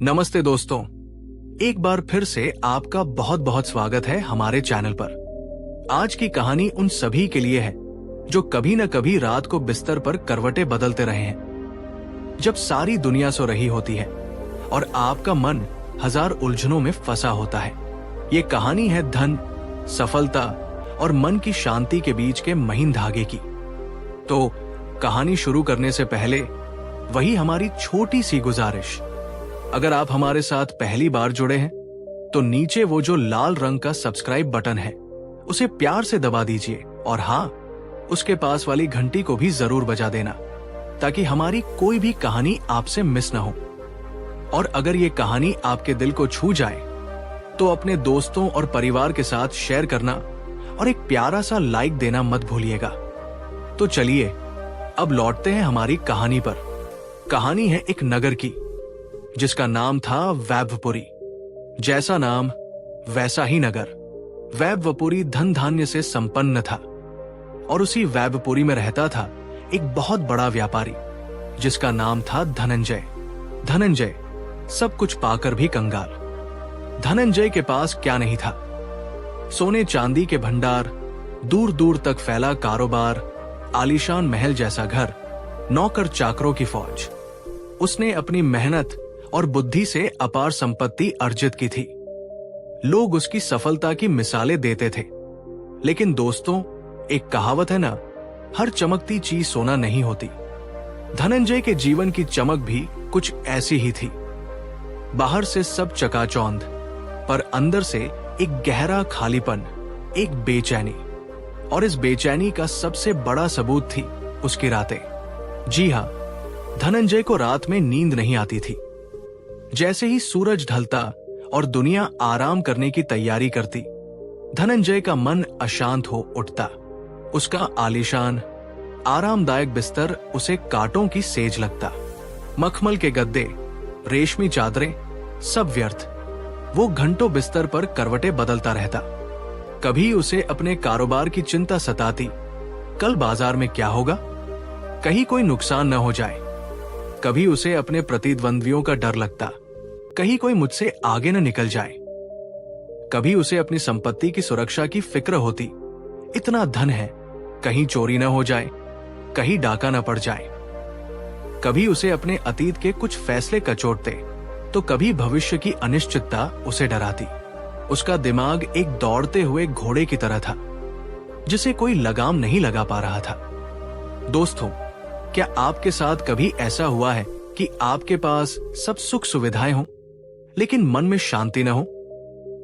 नमस्ते दोस्तों, एक बार फिर से आपका बहुत बहुत स्वागत है हमारे चैनल पर। आज की कहानी उन सभी के लिए है जो कभी न कभी रात को बिस्तर पर करवटें बदलते रहे हैं, जब सारी दुनिया सो रही होती है और आपका मन हजार उलझनों में फंसा होता है। ये कहानी है धन, सफलता और मन की शांति के बीच के महीन धागे की। तो कहानी शुरू करने से पहले वही हमारी छोटी सी गुजारिश, अगर आप हमारे साथ पहली बार जुड़े हैं तो नीचे वो जो लाल रंग का सब्सक्राइब बटन है उसे प्यार से दबा दीजिए और हाँ, उसके पास वाली घंटी को भी जरूर बजा देना ताकि हमारी कोई भी कहानी आपसे मिस ना हो। और अगर ये कहानी आपके दिल को छू जाए तो अपने दोस्तों और परिवार के साथ शेयर करना और एक प्यारा सा लाइक देना मत भूलिएगा। तो चलिए अब लौटते हैं हमारी कहानी पर। कहानी है एक नगर की जिसका नाम था वैभवपुरी। जैसा नाम वैसा ही नगर। वैभवपुरी धन धान्य से संपन्न था और उसी वैभवपुरी में रहता था एक बहुत बड़ा व्यापारी जिसका नाम था धनंजय। धनंजय सब कुछ पाकर भी कंगाल। धनंजय के पास क्या नहीं था? सोने चांदी के भंडार, दूर दूर तक फैला कारोबार, आलीशान महल जैसा घर, नौकर चाकरों की फौज। उसने अपनी मेहनत और बुद्धि से अपार संपत्ति अर्जित की थी। लोग उसकी सफलता की मिसालें देते थे। लेकिन दोस्तों, एक कहावत है ना, हर चमकती चीज सोना नहीं होती। धनंजय के जीवन की चमक भी कुछ ऐसी ही थी। बाहर से सब चकाचौंध, पर अंदर से एक गहरा खालीपन, एक बेचैनी। और इस बेचैनी का सबसे बड़ा सबूत थी उसकी रातें। जी हाँ, धनंजय को रात में नींद नहीं आती थी। जैसे ही सूरज ढलता और दुनिया आराम करने की तैयारी करती, धनंजय का मन अशांत हो उठता। उसका आलीशान आरामदायक बिस्तर उसे कांटों की सेज लगता। मखमल के गद्दे, रेशमी चादरें, सब व्यर्थ। वो घंटों बिस्तर पर करवटें बदलता रहता। कभी उसे अपने कारोबार की चिंता सताती, कल बाजार में क्या होगा, कहीं कोई नुकसान न हो जाए। कभी उसे अपने प्रतिद्वंद्वियों का डर लगता, कहीं कोई मुझसे आगे न निकल जाए। कभी उसे अपनी संपत्ति की सुरक्षा की फिक्र होती, इतना धन है, कहीं चोरी न हो जाए, कहीं डाका न पड़ जाए। कभी उसे अपने अतीत के कुछ फैसले कचोटते, तो कभी भविष्य की अनिश्चितता उसे डराती। उसका दिमाग एक दौड़ते हुए घोड़े की तरह था जिसे कोई लगाम नहीं लगा पा रहा था। दोस्तों, क्या आपके साथ कभी ऐसा हुआ है कि आपके पास सब सुख सुविधाएं हों लेकिन मन में शांति न हो?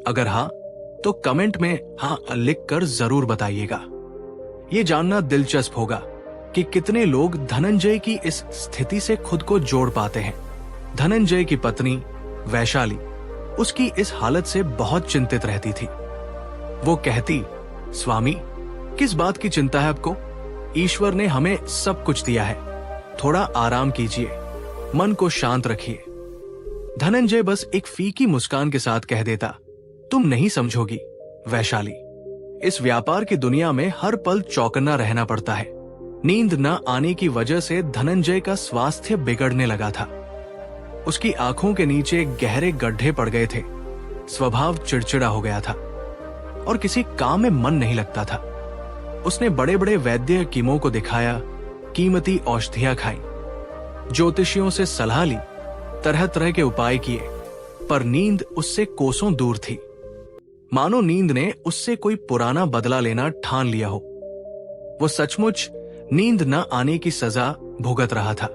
अगर हाँ, तो कमेंट में हाँ लिखकर जरूर बताइएगा। ये जानना दिलचस्प होगा कि कितने लोग धनंजय की इस स्थिति से खुद को जोड़ पाते हैं। धनंजय की पत्नी वैशाली उसकी इस हालत से बहुत चिंतित रहती थी। वो कहती, स्वामी, किस बात की चिंता है आपको? ईश्वर ने हमें सब कुछ दिया है, थोड़ा आराम कीजिए, मन को शांत रखिए। धनंजय बस एक फीकी मुस्कान के साथ कह देता, तुम नहीं समझोगी वैशाली, इस व्यापार की दुनिया में हर पल चौकन्ना रहना पड़ता है। नींद न आने की वजह से धनंजय का स्वास्थ्य बिगड़ने लगा था। उसकी आंखों के नीचे गहरे गड्ढे पड़ गए थे, स्वभाव चिड़चिड़ा हो गया था और किसी काम में मन नहीं लगता था। उसने बड़े बड़े वैद्य हकीमों को दिखाया, कीमती औषधियां खाई, ज्योतिषियों से सलाह ली, तरह तरह के उपाय किए, पर नींद उससे कोसों दूर थी। मानो नींद ने उससे कोई पुराना बदला लेना ठान लिया हो। वो सचमुच नींद न आने की सजा भुगत रहा था।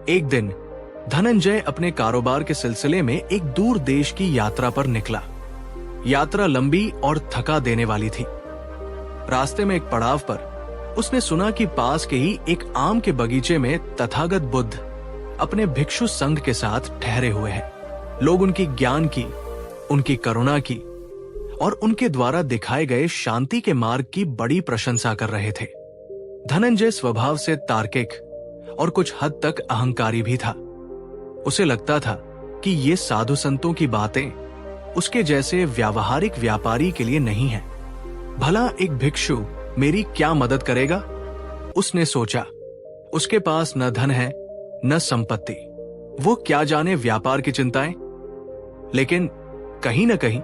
एक दिन धनंजय अपने कारोबार के सिलसिले में एक दूर देश की यात्रा पर निकला। यात्रा लंबी और थका देने वाली थी। रास्ते में एक पड़ाव पर उसने सुना कि पास के ही एक आम के बगीचे में तथागत बुद्ध अपने भिक्षु संघ के साथ ठहरे हुए हैं। लोग उनकी ज्ञान की, उनकी करुणा की और उनके द्वारा दिखाए गए शांति के मार्ग की बड़ी प्रशंसा कर रहे थे। धनंजय स्वभाव से तार्किक और कुछ हद तक अहंकारी भी था। उसे लगता था कि ये साधु संतों की बातें उसके जैसे व्यावहारिक व्यापारी के लिए नहीं है। भला एक भिक्षु मेरी क्या मदद करेगा? उसने सोचा। उसके पास न धन है न संपत्ति, वो क्या जाने व्यापार की चिंताएं। लेकिन कहीं न कहीं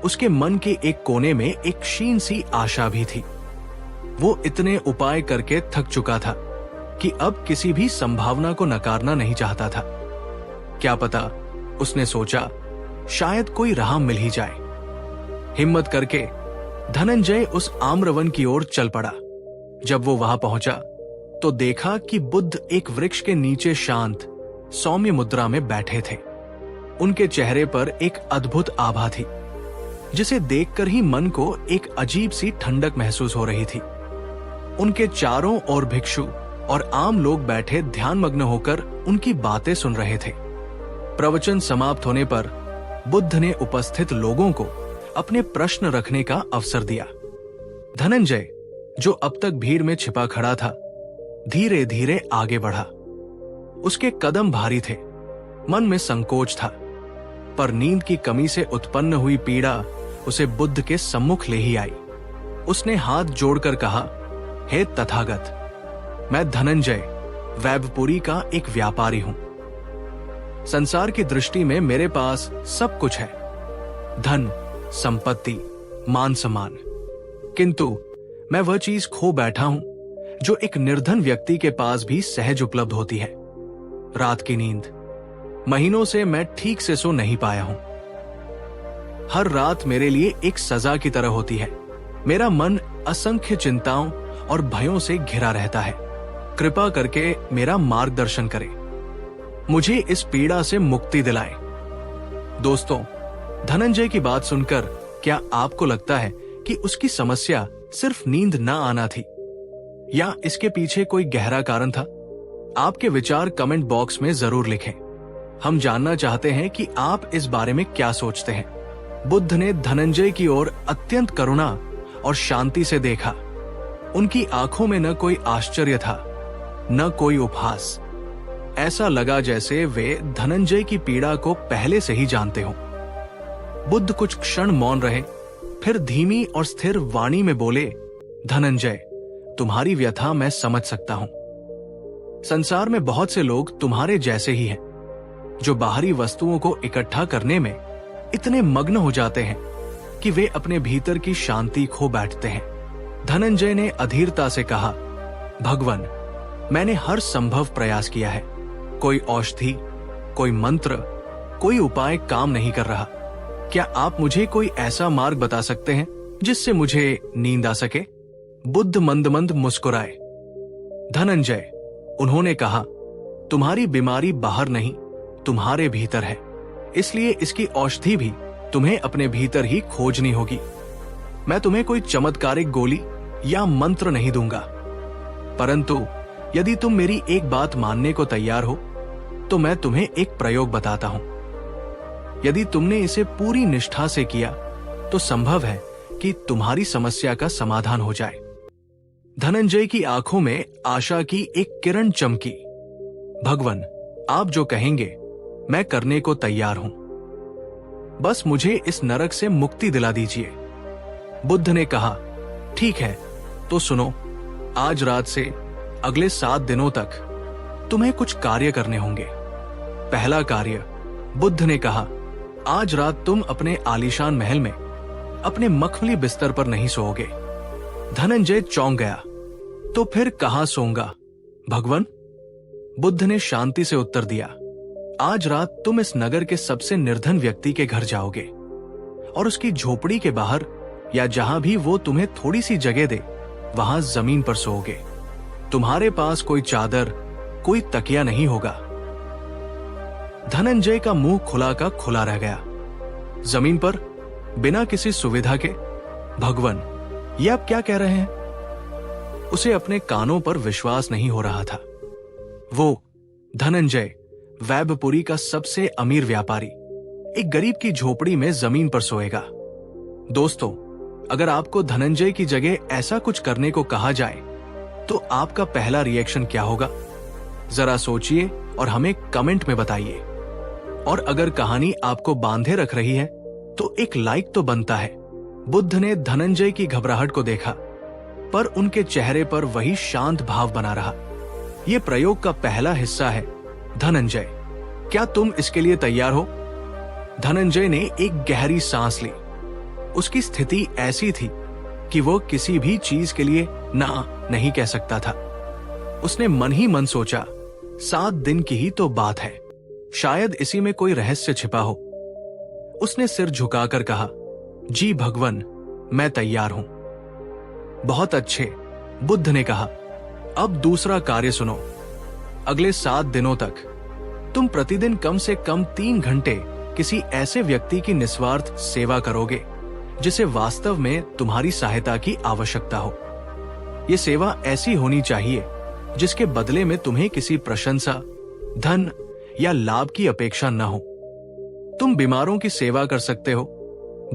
उसके मन के एक कोने में एक क्षीण सी आशा भी थी। वो इतने उपाय करके थक चुका था कि अब किसी भी संभावना को नकारना नहीं चाहता था। क्या पता, उसने सोचा, शायद कोई राह मिल ही जाए। हिम्मत करके धनंजय उस आम्रवन की ओर चल पड़ा। जब वो वहां पहुंचा तो देखा कि बुद्ध एक वृक्ष के नीचे शांत सौम्य मुद्रा में बैठे थे। उनके चेहरे पर एक अद्भुत आभा थी, जिसे देखकर ही मन को एक अजीब सी ठंडक महसूस हो रही थी। उनके चारों ओर भिक्षु और आम लोग बैठे ध्यानमग्न होकर उनकी बातें सुन रहे थे। प्रवचन समाप्त होने पर बुद्ध ने उपस्थित लोगों को अपने प्रश्न रखने का अवसर दिया। धनंजय, जो अब तक भीड़ में छिपा खड़ा था, धीरे धीरे आगे बढ़ा। उसके कदम भारी थे, मन में संकोच था, पर नींद की कमी से उत्पन्न हुई पीड़ा उसे बुद्ध के सम्मुख ले ही आई। उसने हाथ जोड़कर कहा, हे तथागत, मैं धनंजय वैभपुरी का एक व्यापारी हूं। संसार की दृष्टि में मेरे पास सब कुछ है, धन, संपत्ति, मान सम्मान, किंतु मैं वह चीज खो बैठा हूं जो एक निर्धन व्यक्ति के पास भी सहज उपलब्ध होती है। रात की नींद, महीनों से मैं ठीक से सो नहीं पाया हूं। हर रात मेरे लिए एक सजा की तरह होती है। मेरा मन असंख्य चिंताओं और भयों से घिरा रहता है। कृपा करके मेरा मार्गदर्शन करें, मुझे इस पीड़ा से मुक्ति दिलाएं। दोस्तों, धनंजय की बात सुनकर क्या आपको लगता है कि उसकी समस्या सिर्फ नींद न आना थी, या इसके पीछे कोई गहरा कारण था? आपके विचार कमेंट बॉक्स में जरूर लिखें। हम जानना चाहते हैं कि आप इस बारे में क्या सोचते हैं। बुद्ध ने धनंजय की ओर अत्यंत करुणा और शांति से देखा। उनकी आंखों में न कोई आश्चर्य था, न कोई उपहास। ऐसा लगा जैसे वे धनंजय की पीड़ा को पहले से ही जानते हों। बुद्ध कुछ क्षण मौन रहे, फिर धीमी और स्थिर वाणी में बोले, धनंजय, तुम्हारी व्यथा मैं समझ सकता हूं। संसार में बहुत से लोग तुम्हारे जैसे ही हैं, जो बाहरी वस्तुओं को इकट्ठा करने में इतने मग्न हो जाते हैं कि वे अपने भीतर की शांति खो बैठते हैं। धनंजय ने अधीरता से कहा, भगवान, मैंने हर संभव प्रयास किया है। कोई औषधि, कोई मंत्र, कोई उपाय काम नहीं कर रहा। क्या आप मुझे कोई ऐसा मार्ग बता सकते हैं जिससे मुझे नींद आ सके? बुद्ध मंद मंद मुस्कुराए। धनंजय, उन्होंने कहा, तुम्हारी बीमारी बाहर नहीं, तुम्हारे भीतर है। इसलिए इसकी औषधि भी तुम्हें अपने भीतर ही खोजनी होगी। मैं तुम्हें कोई चमत्कारिक गोली या मंत्र नहीं दूंगा, परंतु यदि तुम मेरी एक बात मानने को तैयार हो तो मैं तुम्हें एक प्रयोग बताता हूं। यदि तुमने इसे पूरी निष्ठा से किया तो संभव है कि तुम्हारी समस्या का समाधान हो जाए। धनंजय की आंखों में आशा की एक किरण चमकी। भगवान, आप जो कहेंगे मैं करने को तैयार हूं, बस मुझे इस नरक से मुक्ति दिला दीजिए। बुद्ध ने कहा, ठीक है, तो सुनो, आज रात से अगले 7 दिनों तक तुम्हें कुछ कार्य करने होंगे। पहला कार्य, बुद्ध ने कहा, आज रात तुम अपने आलीशान महल में अपने मखमली बिस्तर पर नहीं सोओगे। धनंजय चौंक गया, तो फिर कहां सोऊंगा भगवान? बुद्ध ने शांति से उत्तर दिया, आज रात तुम इस नगर के सबसे निर्धन व्यक्ति के घर जाओगे और उसकी झोपड़ी के बाहर या जहां भी वो तुम्हें थोड़ी सी जगह दे, वहां जमीन पर सोओगे। तुम्हारे पास कोई चादर, कोई तकिया नहीं होगा। धनंजय का मुंह खुला का खुला रह गया। जमीन पर बिना किसी सुविधा के? भगवान, ये आप क्या कह रहे हैं? उसे अपने कानों पर विश्वास नहीं हो रहा था। वो धनंजय, वैभपुरी का सबसे अमीर व्यापारी, एक गरीब की झोपड़ी में जमीन पर सोएगा। दोस्तों, अगर आपको धनंजय की जगह ऐसा कुछ करने को कहा जाए तो आपका पहला रिएक्शन क्या होगा? जरा सोचिए और हमें कमेंट में बताइए। और अगर कहानी आपको बांधे रख रही है तो एक लाइक तो बनता है। बुद्ध ने धनंजय की घबराहट को देखा, पर उनके चेहरे पर वही शांत भाव बना रहा। यह प्रयोग का पहला हिस्सा है। धनंजय, क्या तुम इसके लिए तैयार हो? धनंजय ने एक गहरी सांस ली। उसकी स्थिति ऐसी थी कि वो किसी भी चीज के लिए ना नहीं कह सकता था। उसने मन ही मन सोचा, 7 दिन की ही तो बात है, शायद इसी में कोई रहस्य छिपा हो। उसने सिर झुकाकर कहा, जी भगवन, मैं तैयार हूं। बहुत अच्छे, बुद्ध ने कहा। अब दूसरा कार्य सुनो। अगले 7 दिनों तक तुम प्रतिदिन कम से कम 3 घंटे किसी ऐसे व्यक्ति की निस्वार्थ सेवा करोगे जिसे वास्तव में तुम्हारी सहायता की आवश्यकता हो। ये सेवा ऐसी होनी चाहिए जिसके बदले में तुम्हें किसी प्रशंसा, धन या लाभ की अपेक्षा न हो। तुम बीमारों की सेवा कर सकते हो,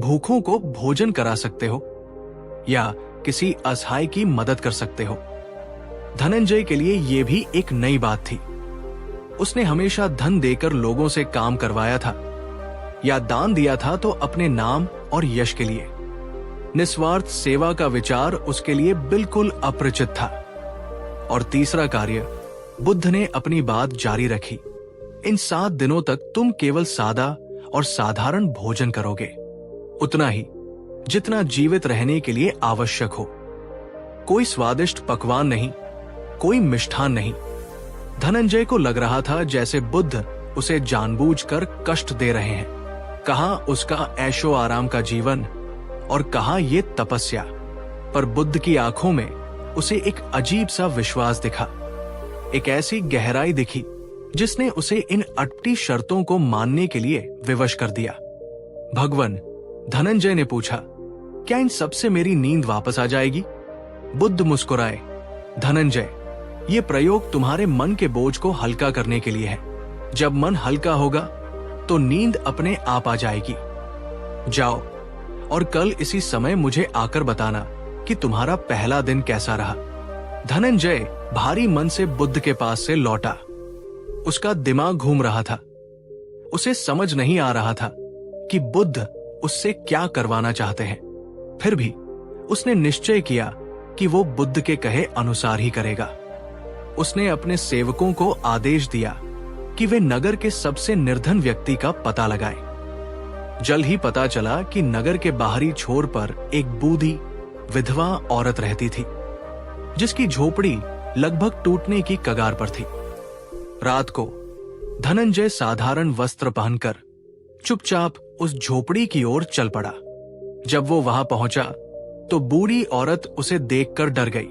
भूखों को भोजन करा सकते हो या किसी असहाय की मदद कर सकते हो। धनंजय के लिए यह भी एक नई बात थी। उसने हमेशा धन देकर लोगों से काम करवाया था या दान दिया था तो अपने नाम और यश के लिए। निस्वार्थ सेवा का विचार उसके लिए बिल्कुल अपरिचित था। और तीसरा कार्य, बुद्ध ने अपनी बात जारी रखी। इन 7 दिनों तक तुम केवल सादा और साधारण भोजन करोगे, उतना ही जितना जीवित रहने के लिए आवश्यक हो। कोई स्वादिष्ट पकवान नहीं, कोई मिष्ठान नहीं। धनंजय को लग रहा था जैसे बुद्ध उसे जानबूझकर कष्ट दे रहे हैं। कहाँ उसका ऐशो आराम का जीवन और कहाँ ये तपस्या। पर बुद्ध की आंखों में उसे एक अजीब सा विश्वास दिखा, एक ऐसी गहराई दिखी जिसने उसे इन अटपटी शर्तों को मानने के लिए विवश कर दिया। भगवन, धनंजय ने पूछा, क्या इन सब से मेरी नींद वापस आ जाएगी? बुद्ध मुस्कुराए, धनंजय, ये प्रयोग तुम्हारे मन के बोझ को हल्का करने के लिए है। जब मन हल्का होगा तो नींद अपने आप आ जाएगी। जाओ और कल इसी समय मुझे आकर बताना कि तुम्हारा पहला दिन कैसा रहा। धनंजय भारी मन से बुद्ध के पास से लौटा। उसका दिमाग घूम रहा था। उसे समझ नहीं आ रहा था कि बुद्ध उससे क्या करवाना चाहते हैं। फिर भी उसने निश्चय किया कि वो बुद्ध के कहे अनुसार ही करेगा। उसने अपने सेवकों को आदेश दिया कि वे नगर के सबसे निर्धन व्यक्ति का पता लगाएं। जल्द ही पता चला कि नगर के बाहरी छोर पर एक बूढ़ी विधवा औरत रहती थी, जिसकी झोपड़ी लगभग टूटने की कगार पर थी। रात को धनंजय साधारण वस्त्र पहनकर चुपचाप उस झोपड़ी की ओर चल पड़ा। जब वो वहां पहुंचा तो बूढ़ी औरत उसे देखकर डर गई।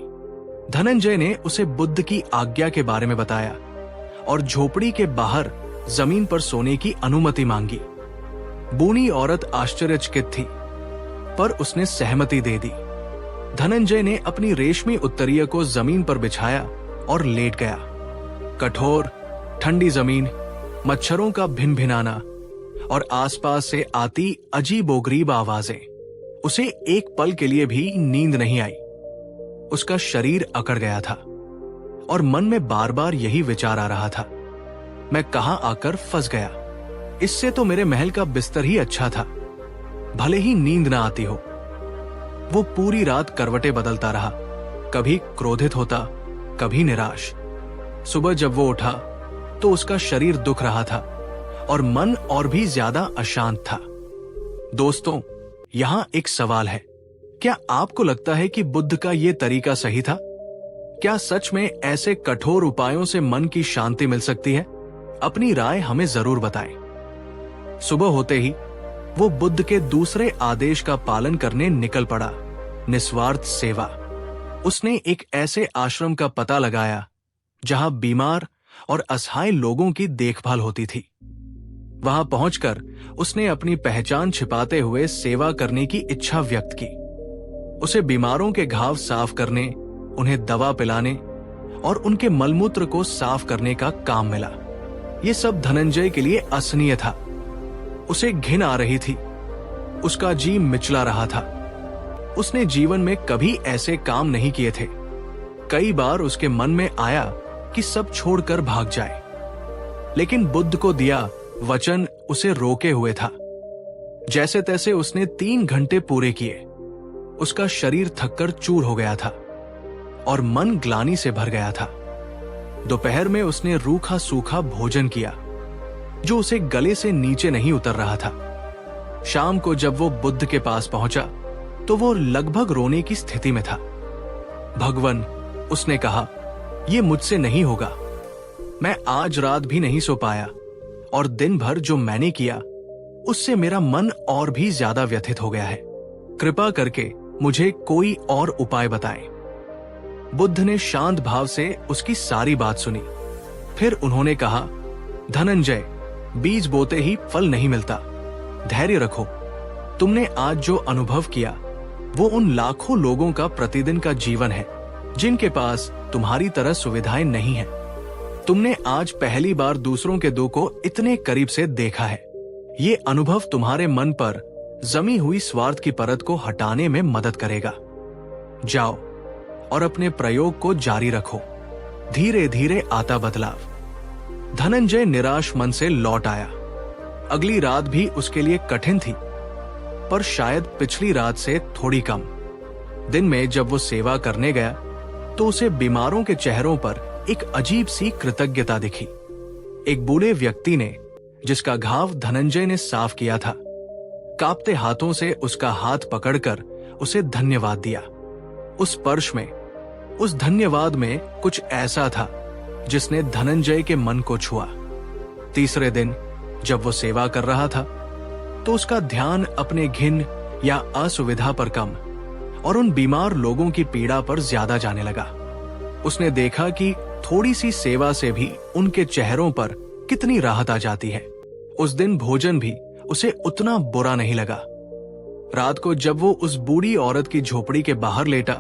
धनंजय ने उसे बुद्ध की आज्ञा के बारे में बताया और झोपड़ी के बाहर जमीन पर सोने की अनुमति मांगी। बूढ़ी औरत आश्चर्यचकित थी, पर उसने सहमति दे दी। धनंजय ने अपनी रेशमी उत्तरीय को जमीन पर बिछाया और लेट गया। कठोर ठंडी जमीन, मच्छरों का भिनभिनाना और आसपास से आती अजीबोगरीब आवाजें, उसे एक पल के लिए भी नींद नहीं आई। उसका शरीर अकड़ गया था और मन में बार बार यही विचार आ रहा था, मैं कहां आकर फंस गया। इससे तो मेरे महल का बिस्तर ही अच्छा था, भले ही नींद ना आती हो। वो पूरी रात करवटें बदलता रहा, कभी क्रोधित होता, कभी निराश। सुबह जब वो उठा तो उसका शरीर दुख रहा था और मन और भी ज्यादा अशांत था। दोस्तों, यहां एक सवाल है, क्या आपको लगता है कि बुद्ध का यह तरीका सही था? क्या सच में ऐसे कठोर उपायों से मन की शांति मिल सकती है? अपनी राय हमें जरूर बताएं। सुबह होते ही वो बुद्ध के दूसरे आदेश का पालन करने निकल पड़ा, निस्वार्थ सेवा। उसने एक ऐसे आश्रम का पता लगाया जहां बीमार और असहाय लोगों की देखभाल होती थी। वहां पहुंचकर उसने अपनी पहचान छिपाते हुए सेवा करने की इच्छा व्यक्त की। उसे बीमारों के घाव साफ करने, उन्हें दवा पिलाने और उनके मलमूत्र को साफ करने का काम मिला। ये सब धनंजय के लिए असहनीय था। उसे घिन आ रही थी, उसका जी मिचला रहा था। उसने जीवन में कभी ऐसे काम नहीं किए थे। कई बार उसके मन में आया कि सब छोड़कर भाग जाए, लेकिन बुद्ध को दिया वचन उसे रोके हुए था। जैसे तैसे उसने 3 घंटे पूरे किए। उसका शरीर थककर चूर हो गया था और मन ग्लानि से भर गया था। दोपहर में उसने रूखा सूखा भोजन किया, जो उसे गले से नीचे नहीं उतर रहा था। शाम को जब वो बुद्ध के पास पहुंचा तो वो लगभग रोने की स्थिति में था। भगवन, उसने कहा, ये मुझसे नहीं होगा। मैं आज रात भी नहीं सो पाया और दिन भर जो मैंने किया उससे मेरा मन और भी ज्यादा व्यथित हो गया है। कृपा करके मुझे कोई और उपाय बताएं। बुद्ध ने शांत भाव से उसकी सारी बात सुनी। फिर उन्होंने कहा, धनंजय, बीज बोते ही फल नहीं मिलता। धैर्य रखो। तुमने आज जो अनुभव किया वो उन लाखों लोगों का प्रतिदिन का जीवन है जिनके पास तुम्हारी तरह सुविधाएं नहीं हैं। तुमने आज पहली बार दूसरों के दुख को इतने करीब से देखा है। ये अनुभव तुम्हारे मन पर जमी हुई स्वार्थ की परत को हटाने में मदद करेगा। जाओ और अपने प्रयोग को जारी रखो। धीरे धीरे आता बदलाव। धनंजय निराश मन से लौट आया। अगली रात भी उसके लिए कठिन थी, पर शायद पिछली रात से थोड़ी कम। दिन में जब वो सेवा करने गया तो उसे बीमारों के चेहरों पर एक अजीब सी कृतज्ञता दिखी। एक बूढ़े व्यक्ति ने, जिसका घाव धनंजय ने साफ किया था, कांपते हाथों से उसका हाथ पकड़कर उसे धन्यवाद दिया। उस स्पर्श में, उस धन्यवाद में कुछ ऐसा था जिसने धनंजय के मन को छुआ। तीसरे दिन जब वो सेवा कर रहा था तो उसका ध्यान अपने घिन या असुविधा पर कम और उन बीमार लोगों की पीड़ा पर ज्यादा जाने लगा। उसने देखा कि थोड़ी सी सेवा से भी उनके चेहरों पर कितनी राहत आ जाती है। उस दिन भोजन भी उसे उतना बुरा नहीं लगा। रात को जब वो उस बूढ़ी औरत की झोपड़ी के बाहर लेटा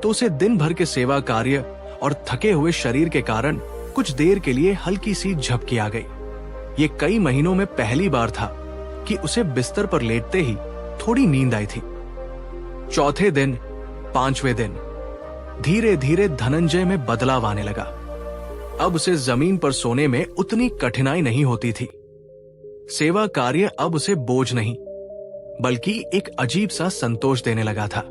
तो उसे दिन भर के सेवा कार्य और थके हुए शरीर के कारण कुछ देर के लिए हल्की सी झपकी आ गई। ये कई महीनों में पहली बार था कि उसे बिस्तर पर लेटते ही थोड़ी नींद आई थी। चौथे दिन, पांचवें दिन, धीरे धीरे धनंजय में बदलाव आने लगा। अब उसे जमीन पर सोने में उतनी कठिनाई नहीं होती थी। सेवा कार्य अब उसे बोझ नहीं, बल्कि एक अजीब सा संतोष देने लगा था।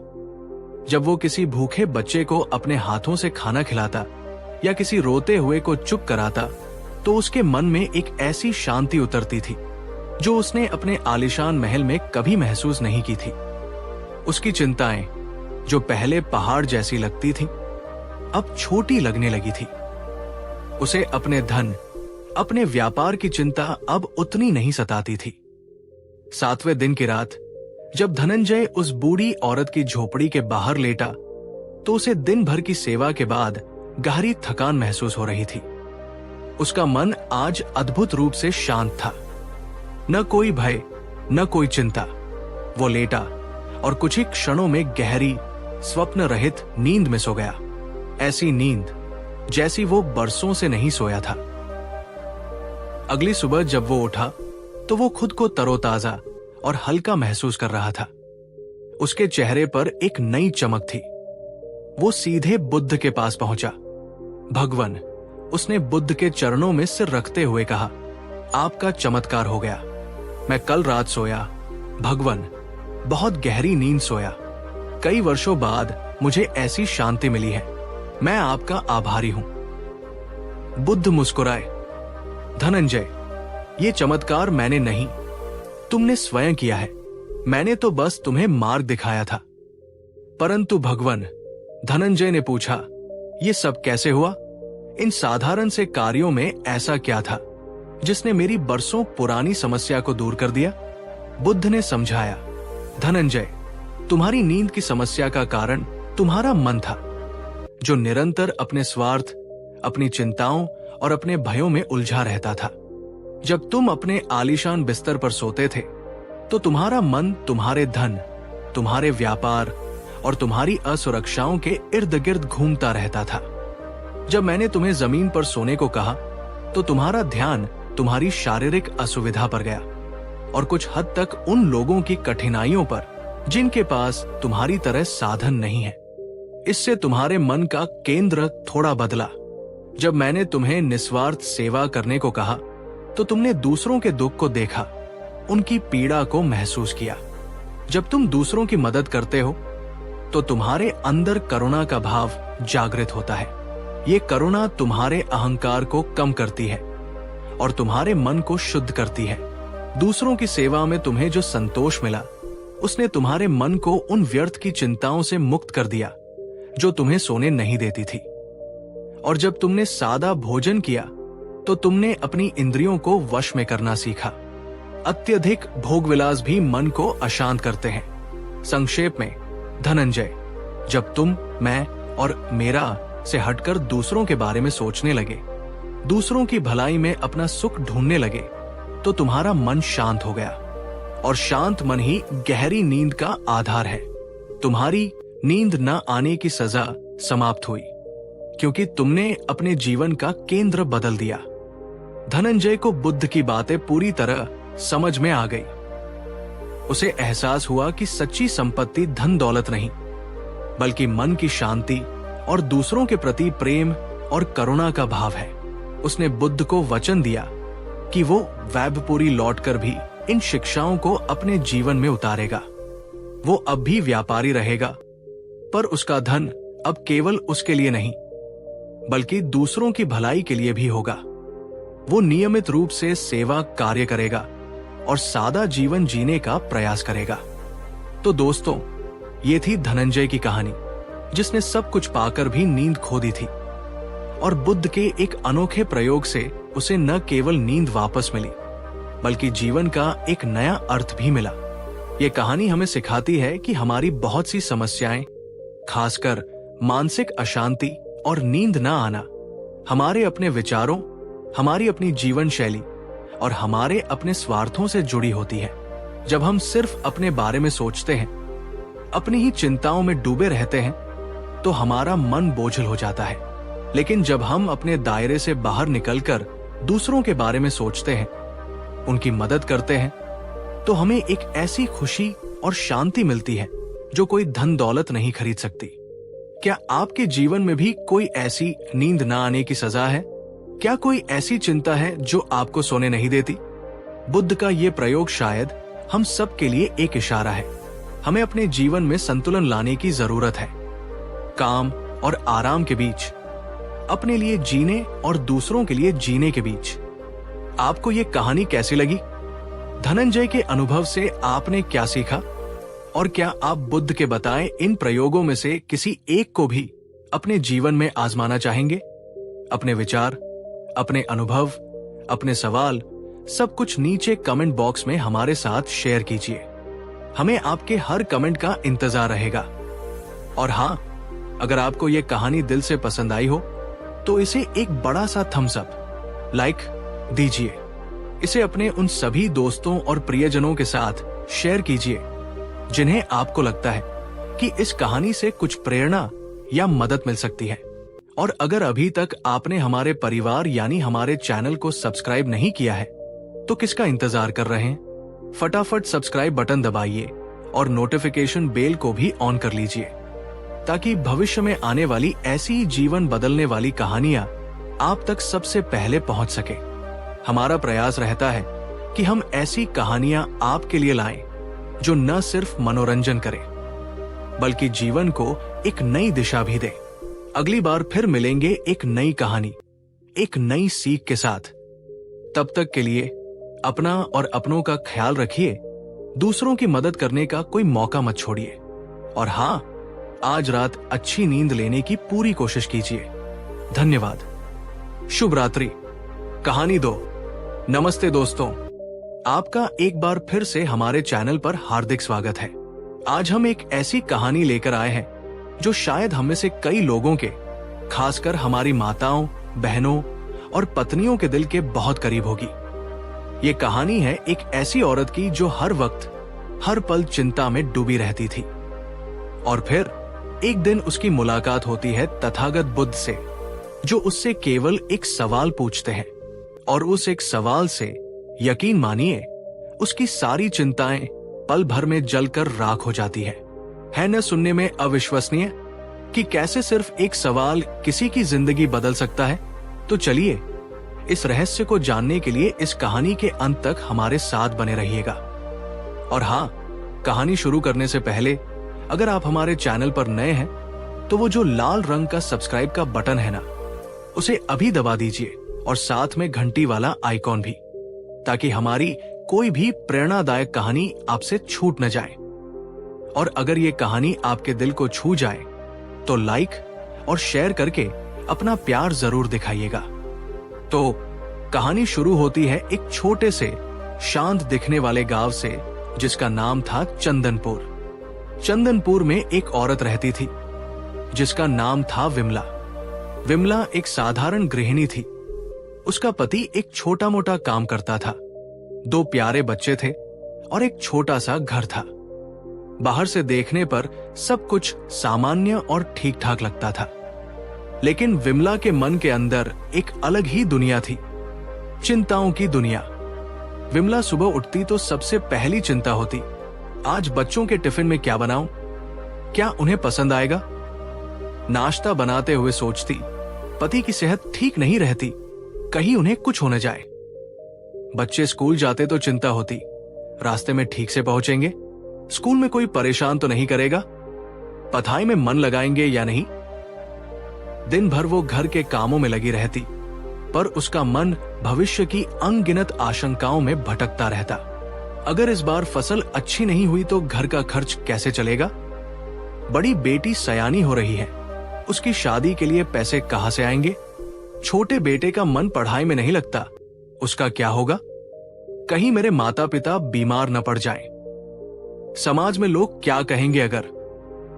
जब वो किसी भूखे बच्चे को अपने हाथों से खाना खिलाता या किसी रोते हुए को चुप कराता तो उसके मन में एक ऐसी शांति उतरती थी जो उसने अपने आलीशान महल में कभी महसूस नहीं की थी। उसकी चिंताएं, जो पहले पहाड़ जैसी लगती थीं, अब छोटी लगने लगी थी। उसे अपने धन, अपने व्यापार की चिंता अब उतनी नहीं सताती थी। सातवें दिन की रात जब धनंजय उस बूढ़ी औरत की झोपड़ी के बाहर लेटा तो उसे दिन भर की सेवा के बाद गहरी थकान महसूस हो रही थी। उसका मन आज अद्भुत रूप से शांत था। न कोई भय, न कोई चिंता। वो लेटा और कुछ ही क्षणों में गहरी, स्वप्न रहित नींद में सो गया। ऐसी नींद जैसी वो बरसों से नहीं सोया था। अगली सुबह जब वो उठा तो वो खुद को तरोताजा और हल्का महसूस कर रहा था। उसके चेहरे पर एक नई चमक थी। वो सीधे बुद्ध के पास पहुंचा। भगवन, उसने बुद्ध के चरणों में सिर रखते हुए कहा, आपका चमत्कार हो गया। मैं कल रात सोया, भगवन, बहुत गहरी नींद सोया। कई वर्षों बाद मुझे ऐसी शांति मिली है। मैं आपका आभारी हूं। बुद्ध मुस्कुराए। धनंजय, ये चमत्कार मैंने नहीं, तुमने स्वयं किया है। मैंने तो बस तुम्हें मार्ग दिखाया था। परंतु भगवन, धनंजय ने पूछा, ये सब कैसे हुआ? इन साधारण से कार्यों में ऐसा क्या था जिसने मेरी बरसों पुरानी समस्या को दूर कर दिया? बुद्ध ने समझाया, धनंजय, तुम्हारी नींद की समस्या का कारण तुम्हारा मन था, जो निरंतर अपने स्वार्थ, अपनी चिंताओं और अपने भयों में उलझा रहता था। जब तुम अपने आलीशान बिस्तर पर सोते थे तो तुम्हारा मन तुम्हारे धन, तुम्हारे व्यापार और तुम्हारी असुरक्षाओं के इर्द गिर्द घूमता रहता था। जब मैंने तुम्हें जमीन पर सोने को कहा तो तुम्हारा ध्यान तुम्हारी शारीरिक असुविधा पर गया और कुछ हद तक उन लोगों की कठिनाइयों पर जिनके पास तुम्हारी तरह साधन नहीं है। इससे तुम्हारे मन का केंद्र थोड़ा बदला। जब मैंने तुम्हें निस्वार्थ सेवा करने को कहा तो तुमने दूसरों के दुख को देखा, उनकी पीड़ा को महसूस किया। जब तुम दूसरों की मदद करते हो तो तुम्हारे अंदर करुणा का भाव जागृत होता है। ये करुणा तुम्हारे अहंकार को कम करती है और तुम्हारे मन को शुद्ध करती है। दूसरों की सेवा में तुम्हें जो संतोष मिला, उसने तुम्हारे मन को उन व्यर्थ की चिंताओं से मुक्त कर दिया जो तुम्हें सोने नहीं देती थी। और जब तुमने सादा भोजन किया तो तुमने अपनी इंद्रियों को वश में करना सीखा। अत्यधिक भोगविलास भी मन को अशांत करते हैं। संक्षेप में, धनंजय, जब तुम, मैं और मेरा से हटकर दूसरों के बारे में सोचने लगे, दूसरों की भलाई में अपना सुख ढूंढने लगे, तो तुम्हारा मन शांत हो गया। और शांत मन ही गहरी नींद का आधार है। तुम्हारी नींद न आने की सजा समाप्त हुई, क्योंकि तुमने अपने जीवन का केंद्र बदल दिया। धनंजय को बुद्ध की बातें पूरी तरह समझ में आ गई। उसे एहसास हुआ कि सच्ची संपत्ति धन दौलत नहीं, बल्कि मन की शांति और दूसरों के प्रति प्रेम और करुणा का भाव है। उसने बुद्ध को वचन दिया कि वो वैभवपुरी लौटकर भी इन शिक्षाओं को अपने जीवन में उतारेगा। वो अब भी व्यापारी रहेगा, पर उसका धन अब केवल उसके लिए नहीं, बल्कि दूसरों की भलाई के लिए भी होगा। वो नियमित रूप से सेवा कार्य करेगा और सादा जीवन जीने का प्रयास करेगा। तो दोस्तों, ये थी धनंजय की कहानी, जिसने सब कुछ पाकर भी नींद खो दी थी। और बुद्ध के एक अनोखे प्रयोग से उसे न केवल नींद वापस मिली, बल्कि जीवन का एक नया अर्थ भी मिला। ये कहानी हमें सिखाती है कि हमारी बहुत सी समस्याएं, खासकर मानसिक अशांति और नींद न आना, हमारे अपने विचारों, हमारी अपनी जीवन शैली और हमारे अपने स्वार्थों से जुड़ी होती है। जब हम सिर्फ अपने बारे में सोचते हैं, अपनी ही चिंताओं में डूबे रहते हैं, तो हमारा मन बोझिल हो जाता है। लेकिन जब हम अपने दायरे से बाहर निकलकर दूसरों के बारे में सोचते हैं, उनकी मदद करते हैं, तो हमें एक ऐसी खुशी और शांति मिलती है जो कोई धन दौलत नहीं खरीद सकती। क्या आपके जीवन में भी कोई ऐसी नींद ना आने की सजा है? क्या कोई ऐसी चिंता है जो आपको सोने नहीं देती? बुद्ध का ये प्रयोग शायद हम सब के लिए एक इशारा है। हमें अपने जीवन में संतुलन लाने की जरूरत है। काम और आराम के बीच, अपने लिए जीने और दूसरों के लिए जीने के बीच। आपको ये कहानी कैसी लगी? धनंजय के अनुभव से आपने क्या सीखा? और क्या आप बुद्ध के बताए इन प्रयोगों में से किसी एक को भी अपने जीवन में आजमाना चाहेंगे? अपने विचार, अपने अनुभव, अपने सवाल, सब कुछ नीचे कमेंट बॉक्स में हमारे साथ शेयर कीजिए। हमें आपके हर कमेंट का इंतजार रहेगा। और हाँ, अगर आपको ये कहानी दिल से पसंद आई हो, तो इसे एक बड़ा सा थम्स अप, लाइक दीजिए। इसे अपने उन सभी दोस्तों और प्रियजनों के साथ शेयर कीजिए जिन्हें आपको लगता है कि इस कहानी से कुछ प्रेरणा या मदद मिल सकती है। और अगर अभी तक आपने हमारे परिवार यानी हमारे चैनल को सब्सक्राइब नहीं किया है, तो किसका इंतजार कर रहे हैं? फटाफट सब्सक्राइब बटन दबाइए और नोटिफिकेशन बेल को भी ऑन कर लीजिए, ताकि भविष्य में आने वाली ऐसी जीवन बदलने वाली कहानियां आप तक सबसे पहले पहुंच सके। हमारा प्रयास रहता है कि हम ऐसी कहानियां आपके लिए लाएं जो न सिर्फ मनोरंजन करे, बल्कि जीवन को एक नई दिशा भी दे। अगली बार फिर मिलेंगे एक नई कहानी, एक नई सीख के साथ। तब तक के लिए अपना और अपनों का ख्याल रखिए, दूसरों की मदद करने का कोई मौका मत छोड़िए। और हाँ, आज रात अच्छी नींद लेने की पूरी कोशिश कीजिए। धन्यवाद। शुभ रात्रि। कहानी 2। नमस्ते दोस्तों, आपका एक बार फिर से हमारे चैनल पर हार्दिक स्वागत है। आज हम एक ऐसी कहानी लेकर आए हैं जो शायद हम में से कई लोगों के, खासकर हमारी माताओं, बहनों और पत्नियों के दिल के बहुत करीब होगी। ये कहानी है एक ऐसी औरत की जो हर वक्त, हर पल चिंता में डूबी रहती थी। और फिर एक दिन उसकी मुलाकात होती है तथागत बुद्ध से, जो उससे केवल एक सवाल पूछते हैं। और उस एक सवाल से, यकीन मानिए, उसकी सारी चिंताएं पल भर में जलकर राख हो जाती है न सुनने में अविश्वसनीय कि कैसे सिर्फ एक सवाल किसी की जिंदगी बदल सकता है? तो चलिए, इस रहस्य को जानने के लिए इस कहानी के अंत तक हमारे साथ बने रहिएगा। और हाँ, कहानी शुरू करने से पहले अगर आप हमारे चैनल पर नए हैं, तो वो जो लाल रंग का सब्सक्राइब का बटन है ना, उसे अभी दबा दीजिए और साथ में घंटी वाला आइकॉन भी, ताकि हमारी कोई भी प्रेरणादायक कहानी आपसे छूट न जाए। और अगर ये कहानी आपके दिल को छू जाए तो लाइक और शेयर करके अपना प्यार जरूर दिखाइएगा। तो कहानी शुरू होती है एक छोटे से शांत दिखने वाले गांव से, जिसका नाम था चंदनपुर। चंदनपुर में एक औरत रहती थी जिसका नाम था विमला। विमला एक साधारण गृहिणी थी। उसका पति एक छोटा मोटा काम करता था, 2 प्यारे बच्चे थे और एक छोटा सा घर था। बाहर से देखने पर सब कुछ सामान्य और ठीक ठाक लगता था, लेकिन विमला के मन के अंदर एक अलग ही दुनिया थी, चिंताओं की दुनिया। विमला सुबह उठती तो सबसे पहली चिंता होती, आज बच्चों के टिफिन में क्या बनाऊं, क्या उन्हें पसंद आएगा। नाश्ता बनाते हुए सोचती, पति की सेहत ठीक नहीं रहती, कहीं उन्हें कुछ हो न जाए। बच्चे स्कूल जाते तो चिंता होती, रास्ते में ठीक से पहुंचेंगे, स्कूल में कोई परेशान तो नहीं करेगा, पढ़ाई में मन लगाएंगे या नहीं। दिन भर वो घर के कामों में लगी रहती, पर उसका मन भविष्य की अनगिनत आशंकाओं में भटकता रहता। अगर इस बार फसल अच्छी नहीं हुई तो घर का खर्च कैसे चलेगा। बड़ी बेटी सयानी हो रही है, उसकी शादी के लिए पैसे कहां से आएंगे। छोटे बेटे का मन पढ़ाई में नहीं लगता, उसका क्या होगा। कहीं मेरे माता पिता बीमार न पड़ जाएं। समाज में लोग क्या कहेंगे अगर।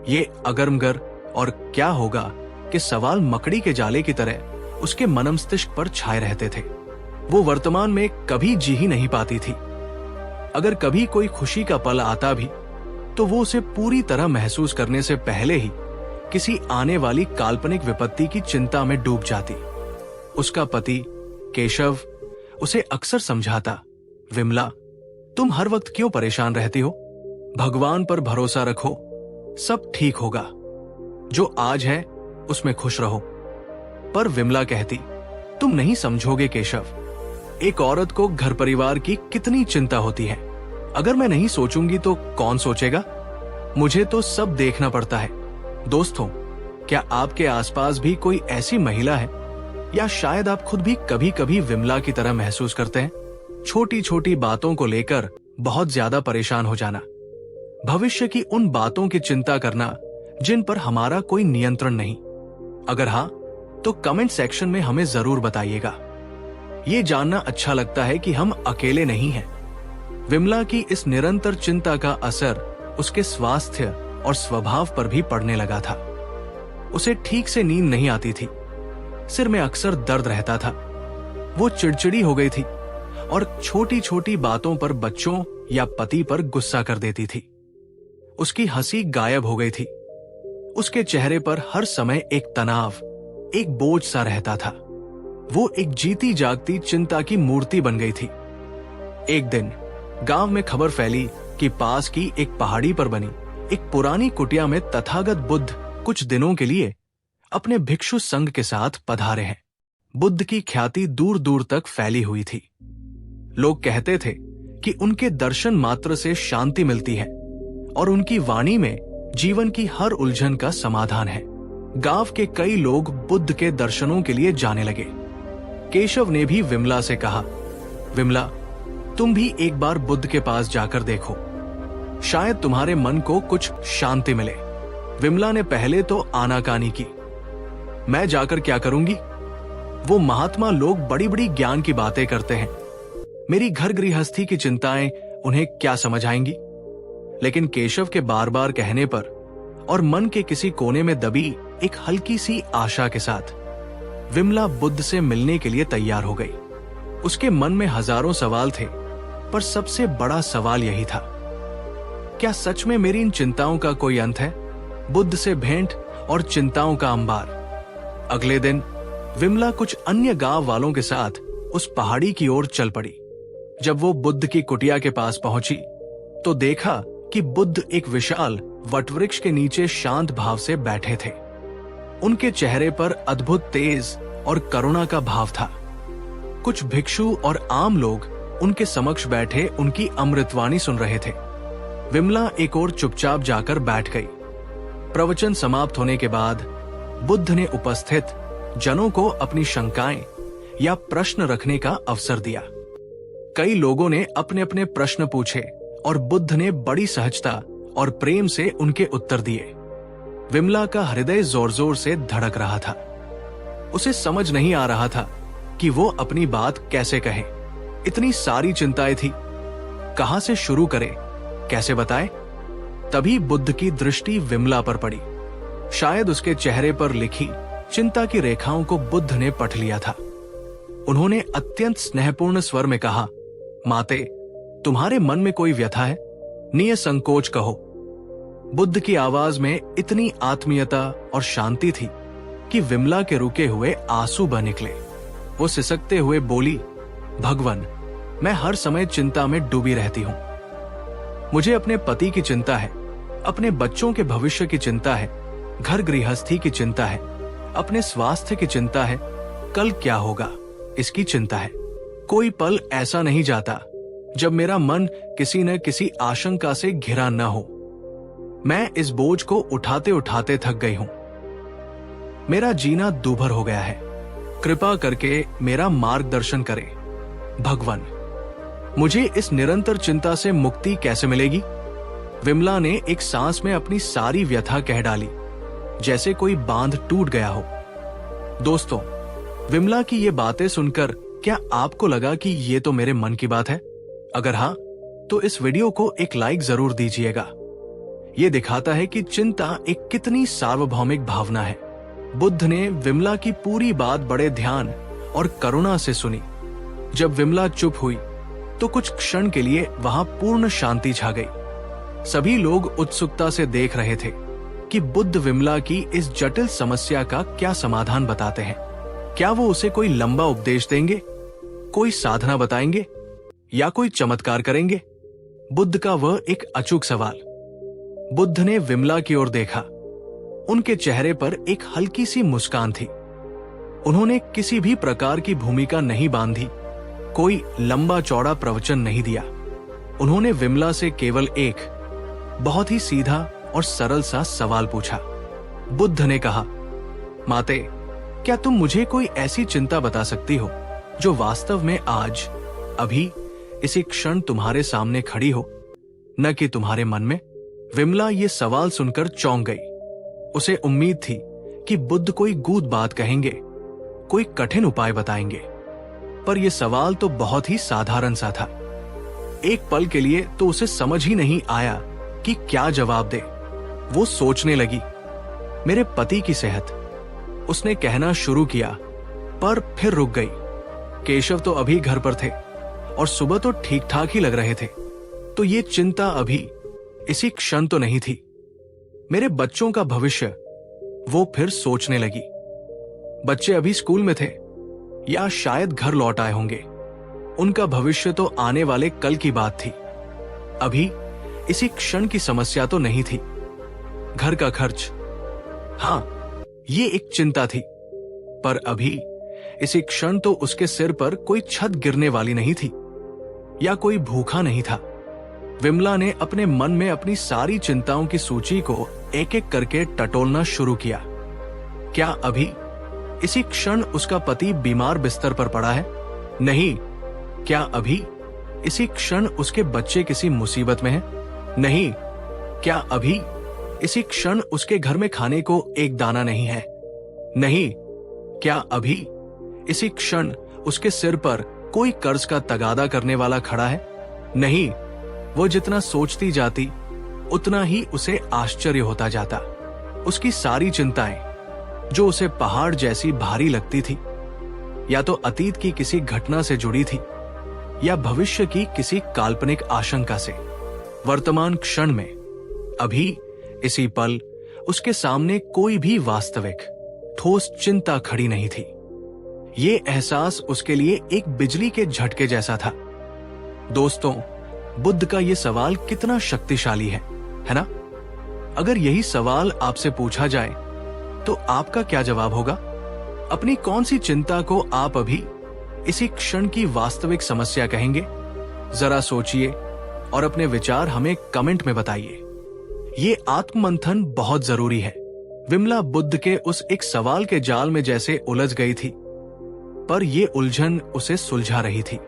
ये अगरमगर और क्या होगा कि सवाल मकड़ी के जाले की तरह उसके मन मस्तिष्क पर छाए रहते थे। वो वर्तमान में कभी जी ही नहीं पाती थी। अगर कभी कोई खुशी का पल आता भी तो वो उसे पूरी तरह महसूस करने से पहले ही किसी आने वाली काल्पनिक विपत्ति की चिंता में डूब जाती। उसका पति केशव उसे अक्सर समझाता, विमला तुम हर वक्त क्यों परेशान रहती हो, भगवान पर भरोसा रखो, सब ठीक होगा, जो आज है उसमें खुश रहो। पर विमला कहती, तुम नहीं समझोगे केशव, एक औरत को घर परिवार की कितनी चिंता होती है। अगर मैं नहीं सोचूंगी तो कौन सोचेगा। मुझे तो सब देखना पड़ता है। दोस्तों, क्या आपके आसपास भी कोई ऐसी महिला है, या शायद आप खुद भी कभी कभी विमला की तरह महसूस करते हैं। छोटी छोटी बातों को लेकर बहुत ज्यादा परेशान हो जाना, भविष्य की उन बातों की चिंता करना जिन पर हमारा कोई नियंत्रण नहीं। अगर हाँ तो कमेंट सेक्शन में हमें जरूर बताइएगा। ये जानना अच्छा लगता है कि हम अकेले नहीं हैं। विमला की इस निरंतर चिंता का असर उसके स्वास्थ्य और स्वभाव पर भी पड़ने लगा था। उसे ठीक से नींद नहीं आती थी, सिर में अक्सर दर्द रहता था, वो चिड़चिड़ी हो गई थी और छोटी छोटी बातों पर बच्चों या पति पर गुस्सा कर देती थी। उसकी हंसी गायब हो गई थी। उसके चेहरे पर हर समय एक तनाव, एक बोझ सा रहता था। वो एक जीती जागती चिंता की मूर्ति बन गई थी। एक दिन गांव में खबर फैली कि पास की एक पहाड़ी पर बनी एक पुरानी कुटिया में तथागत बुद्ध कुछ दिनों के लिए अपने भिक्षु संघ के साथ पधारे हैं। बुद्ध की ख्याति दूर दूर तक फैली हुई थी। लोग कहते थे कि उनके दर्शन मात्र से शांति मिलती है और उनकी वाणी में जीवन की हर उलझन का समाधान है। गांव के कई लोग बुद्ध के दर्शनों के लिए जाने लगे। केशव ने भी विमला से कहा, विमला तुम भी एक बार बुद्ध के पास जाकर देखो, शायद तुम्हारे मन को कुछ शांति मिले। विमला ने पहले तो आनाकानी की, मैं जाकर क्या करूंगी, वो महात्मा लोग बड़ी बड़ी ज्ञान की बातें करते हैं, मेरी घर गृहस्थी की चिंताएं उन्हें क्या समझ आएंगी। लेकिन केशव के बार बार कहने पर और मन के किसी कोने में दबी एक हल्की सी आशा के साथ विमला बुद्ध से मिलने के लिए तैयार हो गई। उसके मन में हजारों सवाल थे, पर सबसे बड़ा सवाल यही था, क्या सच में मेरी इन चिंताओं का कोई अंत है। बुद्ध से भेंट और चिंताओं का अंबार। अगले दिन विमला कुछ अन्य गांव वालों के साथ उस पहाड़ी की ओर चल पड़ी। जब वो बुद्ध की कुटिया के पास पहुंची तो देखा कि बुद्ध एक विशाल वटवृक्ष के नीचे शांत भाव से बैठे थे। उनके चेहरे पर अद्भुत तेज और करुणा का भाव था। कुछ भिक्षु और आम लोग उनके समक्ष बैठे उनकी अमृतवाणी सुन रहे थे। विमला एक ओर चुपचाप जाकर बैठ गई। प्रवचन समाप्त होने के बाद बुद्ध ने उपस्थित जनों को अपनी शंकाएं या प्रश्न रखने का अवसर दिया। कई लोगों ने अपने अपने प्रश्न पूछे और बुद्ध ने बड़ी सहजता और प्रेम से उनके उत्तर दिए। विमला का हृदय जोर जोर से धड़क रहा था। उसे समझ नहीं आ रहा था कि वो अपनी बात कैसे कहे। इतनी सारी चिंताएं थी, कहां से शुरू करे, कैसे बताए। तभी बुद्ध की दृष्टि विमला पर पड़ी। शायद उसके चेहरे पर लिखी चिंता की रेखाओं को बुद्ध ने पढ़ लिया था। उन्होंने अत्यंत स्नेहपूर्ण स्वर में कहा, माते, तुम्हारे मन में कोई व्यथा है? निसंकोच कहो। बुद्ध की आवाज में इतनी आत्मीयता और शांति थी कि विमला के रुके हुए आंसू बह निकले। वो सिसकते हुए बोली, भगवान, मैं हर समय चिंता में डूबी रहती हूं। मुझे अपने पति की चिंता है, अपने बच्चों के भविष्य की चिंता है, घर गृहस्थी की चिंता है, अपने स्वास्थ्य की चिंता है, कल क्या होगा इसकी चिंता है। कोई पल ऐसा नहीं जाता जब मेरा मन किसी न किसी आशंका से घिरा न हो। मैं इस बोझ को उठाते उठाते थक गई हूं। मेरा जीना दूभर हो गया है। कृपा करके मेरा मार्गदर्शन करें। भगवान, मुझे इस निरंतर चिंता से मुक्ति कैसे मिलेगी? विमला ने एक सांस में अपनी सारी व्यथा कह डाली, जैसे कोई बांध टूट गया हो। दोस्तों, विमला की ये बातें सुनकर क्या आपको लगा कि ये तो मेरे मन की बात है? अगर हाँ, तो इस वीडियो को एक लाइक जरूर दीजिएगा। ये दिखाता है कि चिंता एक कितनी सार्वभौमिक भावना है। बुद्ध ने विमला की पूरी बात बड़े ध्यान और करुणा से सुनी। जब विमला चुप हुई तो कुछ क्षण के लिए वहां पूर्ण शांति छा गई। सभी लोग उत्सुकता से देख रहे थे कि बुद्ध विमला की इस जटिल समस्या का क्या समाधान बताते हैं। क्या वो उसे कोई लंबा उपदेश देंगे, कोई साधना बताएंगे या कोई चमत्कार करेंगे? बुद्ध का वह एक अचूक सवाल। बुद्ध ने विमला की ओर देखा। उनके चेहरे पर एक हल्की सी मुस्कान थी। उन्होंने किसी भी प्रकार की भूमिका नहीं बांधी, कोई लंबा चौड़ा प्रवचन नहीं दिया। उन्होंने विमला से केवल एक बहुत ही सीधा और सरल सा सवाल पूछा। बुद्ध ने कहा, माते, क्या तुम मुझे कोई ऐसी चिंता बता सकती हो जो वास्तव में आज, अभी, इसी क्षण तुम्हारे सामने खड़ी हो, न कि तुम्हारे मन में? विमला ये सवाल सुनकर चौंक गई। उसे उम्मीद थी कि बुद्ध कोई गूढ़ बात कहेंगे, कोई कठिन उपाय बताएंगे, पर यह सवाल तो बहुत ही साधारण सा था। एक पल के लिए तो उसे समझ ही नहीं आया कि क्या जवाब दे। वो सोचने लगी, मेरे पति की सेहत, उसने कहना शुरू किया, पर फिर रुक गई। केशव तो अभी घर पर थे और सुबह तो ठीक ठाक ही लग रहे थे, तो ये चिंता अभी इसी क्षण तो नहीं थी। मेरे बच्चों का भविष्य, वो फिर सोचने लगी। बच्चे अभी स्कूल में थे या शायद घर लौट आए होंगे। उनका भविष्य तो आने वाले कल की बात थी। अभी इसी क्षण की समस्या तो नहीं थी। घर का खर्च, हाँ, ये एक चिंता थी, पर अभी इसी क्षण तो उसके सिर पर कोई छत गिरने वाली नहीं थी या कोई भूखा नहीं था। विमला ने अपने मन में अपनी सारी चिंताओं की सूची को एक एक करके टटोलना शुरू किया। क्या अभी इसी क्षण उसका पति बीमार बिस्तर पर पड़ा है? नहीं। क्या अभी इसी क्षण उसके बच्चे किसी मुसीबत में हैं? नहीं। क्या अभी इसी क्षण उसके घर में खाने को एक दाना नहीं है? नहीं। क्या अभी इसी क्षण उसके सिर पर कोई कर्ज का तगादा करने वाला खड़ा है? नहीं। वो जितना सोचती जाती उतना ही उसे आश्चर्य होता जाता। उसकी सारी चिंताएं जो उसे पहाड़ जैसी भारी लगती थी, या तो अतीत की किसी घटना से जुड़ी थी या भविष्य की किसी काल्पनिक आशंका से, वर्तमान क्षण में, अभी, इसी पल उसके सामने कोई भी वास्तविक ठोस चिंता खड़ी नहीं थी। ये एहसास उसके लिए एक बिजली के झटके जैसा था। दोस्तों, बुद्ध का ये सवाल कितना शक्तिशाली है ना? अगर यही सवाल आपसे पूछा जाए तो आपका क्या जवाब होगा? अपनी कौन सी चिंता को आप अभी इसी क्षण की वास्तविक समस्या कहेंगे? जरा सोचिए और अपने विचार हमें कमेंट में बताइए। ये आत्ममंथन बहुत जरूरी है। विमला बुद्ध के उस एक सवाल के जाल में जैसे उलझ गई थी। पर ये उलझन उसे सुलझा रही थी।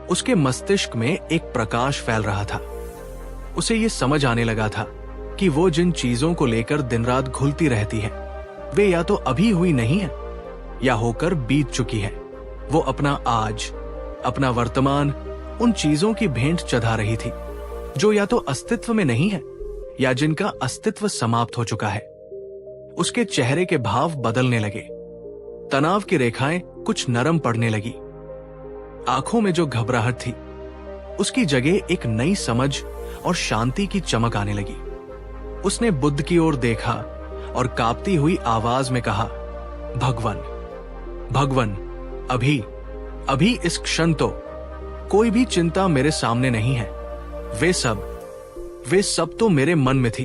उसके मस्तिष्क में एक प्रकाश फैल रहा था। उसे ये समझ आने लगा था कि वो जिन चीजों को लेकर दिन रात घुलती रहती है, वे या तो अभी हुई नहीं है या होकर बीत चुकी है। वो अपना आज, अपना वर्तमान उन चीजों की भेंट चढ़ा रही थी जो या तो अस्तित्व में नहीं है या जिनका अस्तित्व समाप्त हो चुका है। उसके चेहरे के भाव बदलने लगे। तनाव की रेखाएं कुछ नरम पड़ने लगी। आंखों में जो घबराहट थी, उसकी जगह एक नई समझ और शांति की चमक आने लगी। उसने बुद्ध की ओर देखा और कांपती हुई आवाज में कहा, भगवान, भगवान, अभी इस क्षण तो कोई भी चिंता मेरे सामने नहीं है। वे सब तो मेरे मन में थी।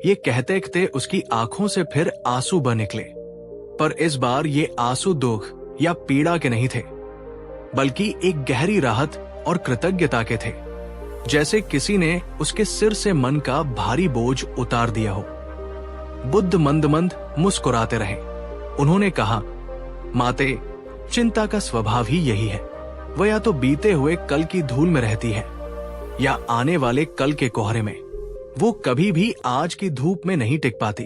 ये कहते कहते उसकी आंखों से फिर आंसू बह निकले, पर इस बार ये आंसू दुख या पीड़ा के नहीं थे, बल्कि एक गहरी राहत और कृतज्ञता के थे, जैसे किसी ने उसके सिर से मन का भारी बोझ उतार दिया हो। बुद्ध मंद मंद मुस्कुराते रहे। उन्होंने कहा, माते, चिंता का स्वभाव ही यही है। वह या तो बीते हुए कल की धूल में रहती है या आने वाले कल के कोहरे में। वो कभी भी आज की धूप में नहीं टिक पाती।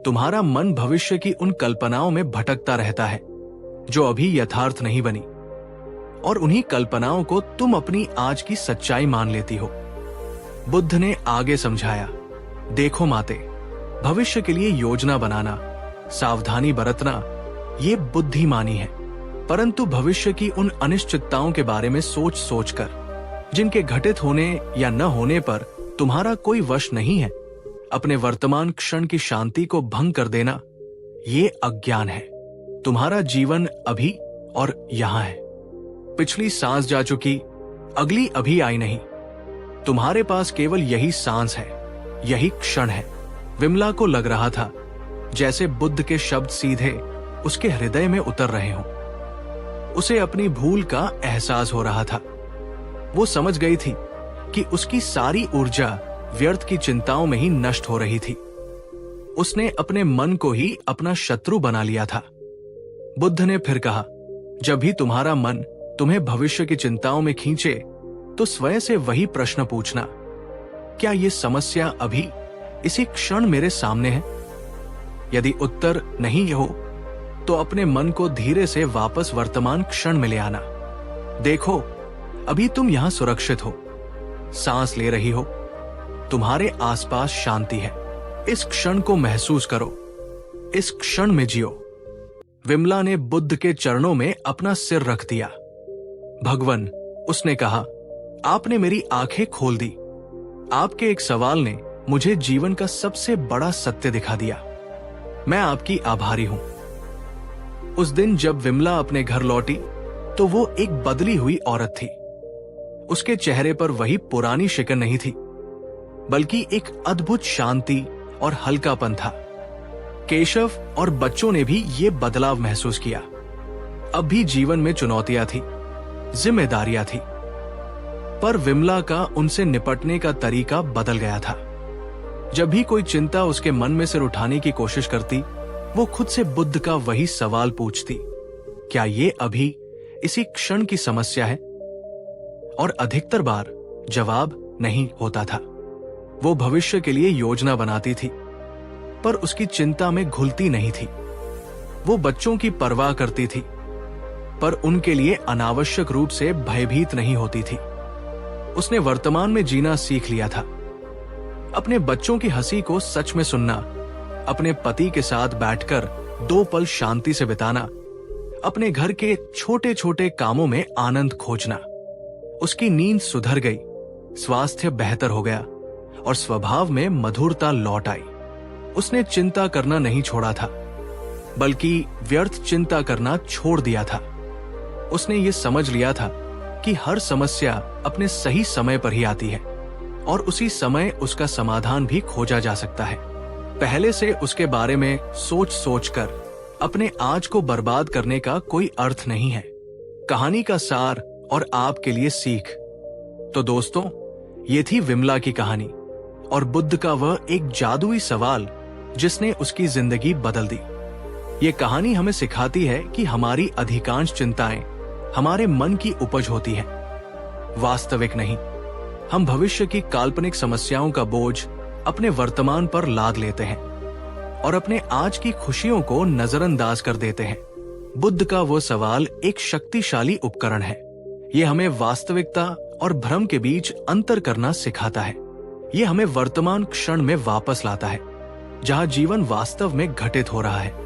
तुम्हारा मन भविष्य की उन कल्पनाओं में भटकता रहता है जो अभी यथार्थ नहीं बनी, और उन्हीं कल्पनाओं को तुम अपनी आज की सच्चाई मान लेती हो। बुद्ध ने आगे समझाया, देखो माते, भविष्य के लिए योजना बनाना, सावधानी बरतना, ये बुद्धिमानी है। परंतु भविष्य की उन अनिश्चितताओं के बारे में सोच सोचकर, जिनके घटित होने या न होने पर तुम्हारा कोई वश नहीं है, अपने वर्तमान क्षण की शांति को भंग कर देना, ये अज्ञान है। तुम्हारा जीवन अभी और यहां है। पिछली सांस जा चुकी, अगली अभी आई नहीं। तुम्हारे पास केवल यही सांस है, यही क्षण है। विमला को लग रहा था जैसे बुद्ध के शब्द सीधे उसके हृदय में उतर रहे हों। उसे अपनी भूल का एहसास हो रहा था। वो समझ गई थी कि उसकी सारी ऊर्जा व्यर्थ की चिंताओं में ही नष्ट हो रही थी। उसने अपने मन को ही अपना शत्रु बना लिया था। बुद्ध ने फिर कहा, जब भी तुम्हारा मन तुम्हें भविष्य की चिंताओं में खींचे, तो स्वयं से वही प्रश्न पूछना, क्या ये समस्या अभी इसी क्षण मेरे सामने है? यदि उत्तर नहीं हो, तो अपने मन को धीरे से वापस वर्तमान क्षण में ले आना। देखो, अभी तुम यहां सुरक्षित हो, सांस ले रही हो, तुम्हारे आसपास शांति है। इस क्षण को महसूस करो, इस क्षण में जियो। विमला ने बुद्ध के चरणों में अपना सिर रख दिया। भगवान, उसने कहा, आपने मेरी आंखें खोल दी। आपके एक सवाल ने मुझे जीवन का सबसे बड़ा सत्य दिखा दिया। मैं आपकी आभारी हूं। उस दिन जब विमला अपने घर लौटी, तो वो एक बदली हुई औरत थी। उसके चेहरे पर वही पुरानी शिकन नहीं थी, बल्कि एक अद्भुत शांति और हल्कापन था। केशव और बच्चों ने भी ये बदलाव महसूस किया। अब भी जीवन में चुनौतियां थी, जिम्मेदारियां थी, पर विमला का उनसे निपटने का तरीका बदल गया था। जब भी कोई चिंता उसके मन में सिर उठाने की कोशिश करती, वो खुद से बुद्ध का वही सवाल पूछती, क्या ये अभी इसी क्षण की समस्या है? और अधिकतर बार जवाब नहीं होता था। वो भविष्य के लिए योजना बनाती थी, पर उसकी चिंता में घुलती नहीं थी। वो बच्चों की परवाह करती थी, पर उनके लिए अनावश्यक रूप से भयभीत नहीं होती थी। उसने वर्तमान में जीना सीख लिया था। अपने बच्चों की हंसी को सच में सुनना, अपने पति के साथ बैठकर 2 पल शांति से बिताना, अपने घर के छोटे छोटे कामों में आनंद खोजना। उसकी नींद सुधर गई, स्वास्थ्य बेहतर हो गया और स्वभाव में मधुरता लौट आई। उसने चिंता करना नहीं छोड़ा था, बल्कि व्यर्थ चिंता करना छोड़ दिया था। उसने ये समझ लिया था कि हर समस्या अपने सही समय पर ही आती है और उसी समय उसका समाधान भी खोजा जा सकता है। पहले से उसके बारे में सोच सोचकर अपने आज को बर्बाद करने का कोई अर्थ नहीं है। कहानी का सार और आपके लिए सीख। तो दोस्तों, ये थी विमला की कहानी और बुद्ध का वह एक जादुई सवाल जिसने उसकी जिंदगी बदल दी। ये कहानी हमें सिखाती है कि हमारी अधिकांश चिंताएं हमारे मन की उपज होती हैं, वास्तविक नहीं। हम भविष्य की काल्पनिक समस्याओं का बोझ अपने वर्तमान पर लाद लेते हैं और अपने आज की खुशियों को नजरअंदाज कर देते हैं। बुद्ध का वो सवाल एक शक्तिशाली उपकरण है। ये हमें वास्तविकता और भ्रम के बीच अंतर करना सिखाता है। ये हमें वर्तमान क्षण में वापस लाता है, जहां जीवन वास्तव में घटित हो रहा है।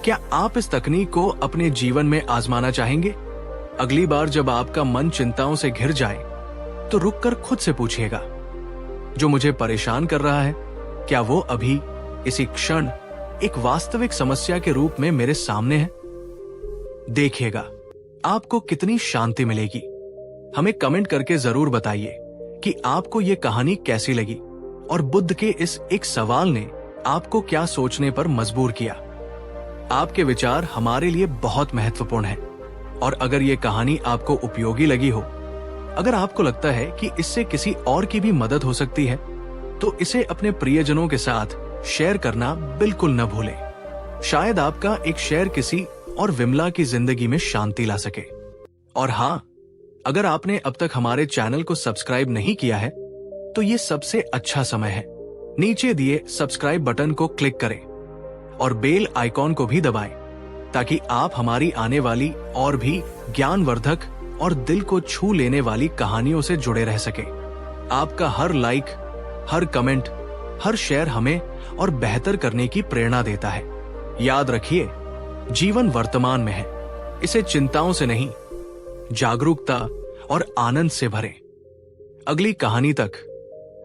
क्या आप इस तकनीक को अपने जीवन में आजमाना चाहेंगे? अगली बार जब आपका मन चिंताओं से घिर जाए, तो रुककर खुद से पूछिएगा, जो मुझे परेशान कर रहा है, क्या वो अभी इसी क्षण एक वास्तविक समस्या के रूप में मेरे सामने है? देखिएगा, आपको कितनी शांति मिलेगी। हमें कमेंट करके जरूर बताइए कि आपको ये कहानी कैसी लगी और बुद्ध के इस एक सवाल ने आपको क्या सोचने पर मजबूर किया। आपके विचार हमारे लिए बहुत महत्वपूर्ण हैं। और अगर ये कहानी आपको उपयोगी लगी हो, अगर आपको लगता है कि इससे किसी और की भी मदद हो सकती है, तो इसे अपने प्रियजनों के साथ शेयर करना बिल्कुल न भूलें। शायद आपका एक शेयर किसी और विमला की जिंदगी में शांति ला सके। और हाँ, अगर आपने अब तक हमारे चैनल को सब्सक्राइब नहीं किया है, तो ये सबसे अच्छा समय है। नीचे दिए सब्सक्राइब बटन को क्लिक करें और बेल आइकॉन को भी दबाएं, ताकि आप हमारी आने वाली और भी ज्ञानवर्धक और दिल को छू लेने वाली कहानियों से जुड़े रह सके। आपका हर लाइक, हर कमेंट, हर शेयर हमें और बेहतर करने की प्रेरणा देता है। याद रखिए, जीवन वर्तमान में है, इसे चिंताओं से नहीं, जागरूकता और आनंद से भरें। अगली कहानी तक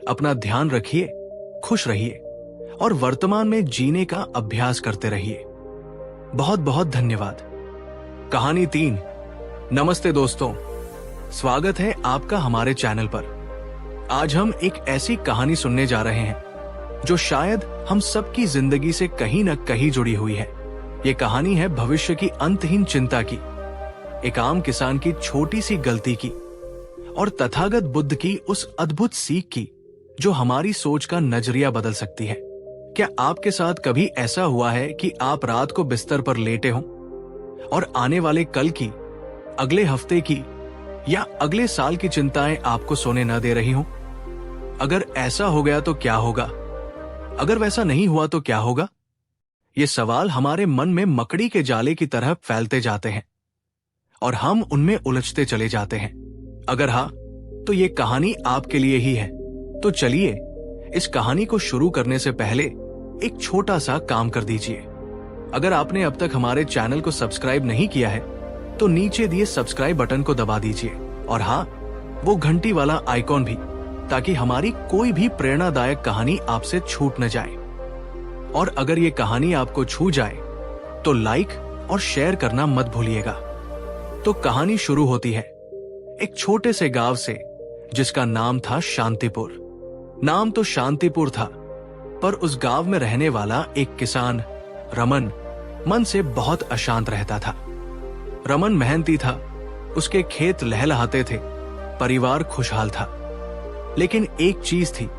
अपना ध्यान रखिए, खुश रहिए और वर्तमान में जीने का अभ्यास करते रहिए। बहुत बहुत धन्यवाद। कहानी 3। नमस्ते दोस्तों, स्वागत है आपका हमारे चैनल पर। आज हम एक ऐसी कहानी सुनने जा रहे हैं जो शायद हम सबकी जिंदगी से कहीं न कहीं जुड़ी हुई है। ये कहानी है भविष्य की अंतहीन चिंता की, एक आम किसान की छोटी सी गलती की और तथागत बुद्ध की उस अद्भुत सीख की जो हमारी सोच का नजरिया बदल सकती है। क्या आपके साथ कभी ऐसा हुआ है कि आप रात को बिस्तर पर लेटे हों और आने वाले कल की, अगले हफ्ते की या अगले साल की चिंताएं आपको सोने न दे रही हों? अगर ऐसा हो गया तो क्या होगा? अगर वैसा नहीं हुआ तो क्या होगा? ये सवाल हमारे मन में मकड़ी के जाले की तरह फैलते जाते हैं और हम उनमें उलझते चले जाते हैं। अगर हाँ, तो ये कहानी आपके लिए ही है। तो चलिए, इस कहानी को शुरू करने से पहले एक छोटा सा काम कर दीजिए। अगर आपने अब तक हमारे चैनल को सब्सक्राइब नहीं किया है, तो नीचे दिए सब्सक्राइब बटन को दबा दीजिए और हाँ, वो घंटी वाला आइकॉन भी, ताकि हमारी कोई भी प्रेरणादायक कहानी आपसे छूट न जाए। और अगर ये कहानी आपको छू जाए, तो लाइक और शेयर करना मत भूलिएगा। तो कहानी शुरू होती है एक छोटे से गांव से, जिसका नाम था शांतिपुर। नाम तो शांतिपुर था, पर उस गांव में रहने वाला एक किसान रमन मन से बहुत अशांत रहता था। रमन मेहनती था, उसके खेत लहलहाते थे, परिवार खुशहाल था। लेकिन एक चीज थी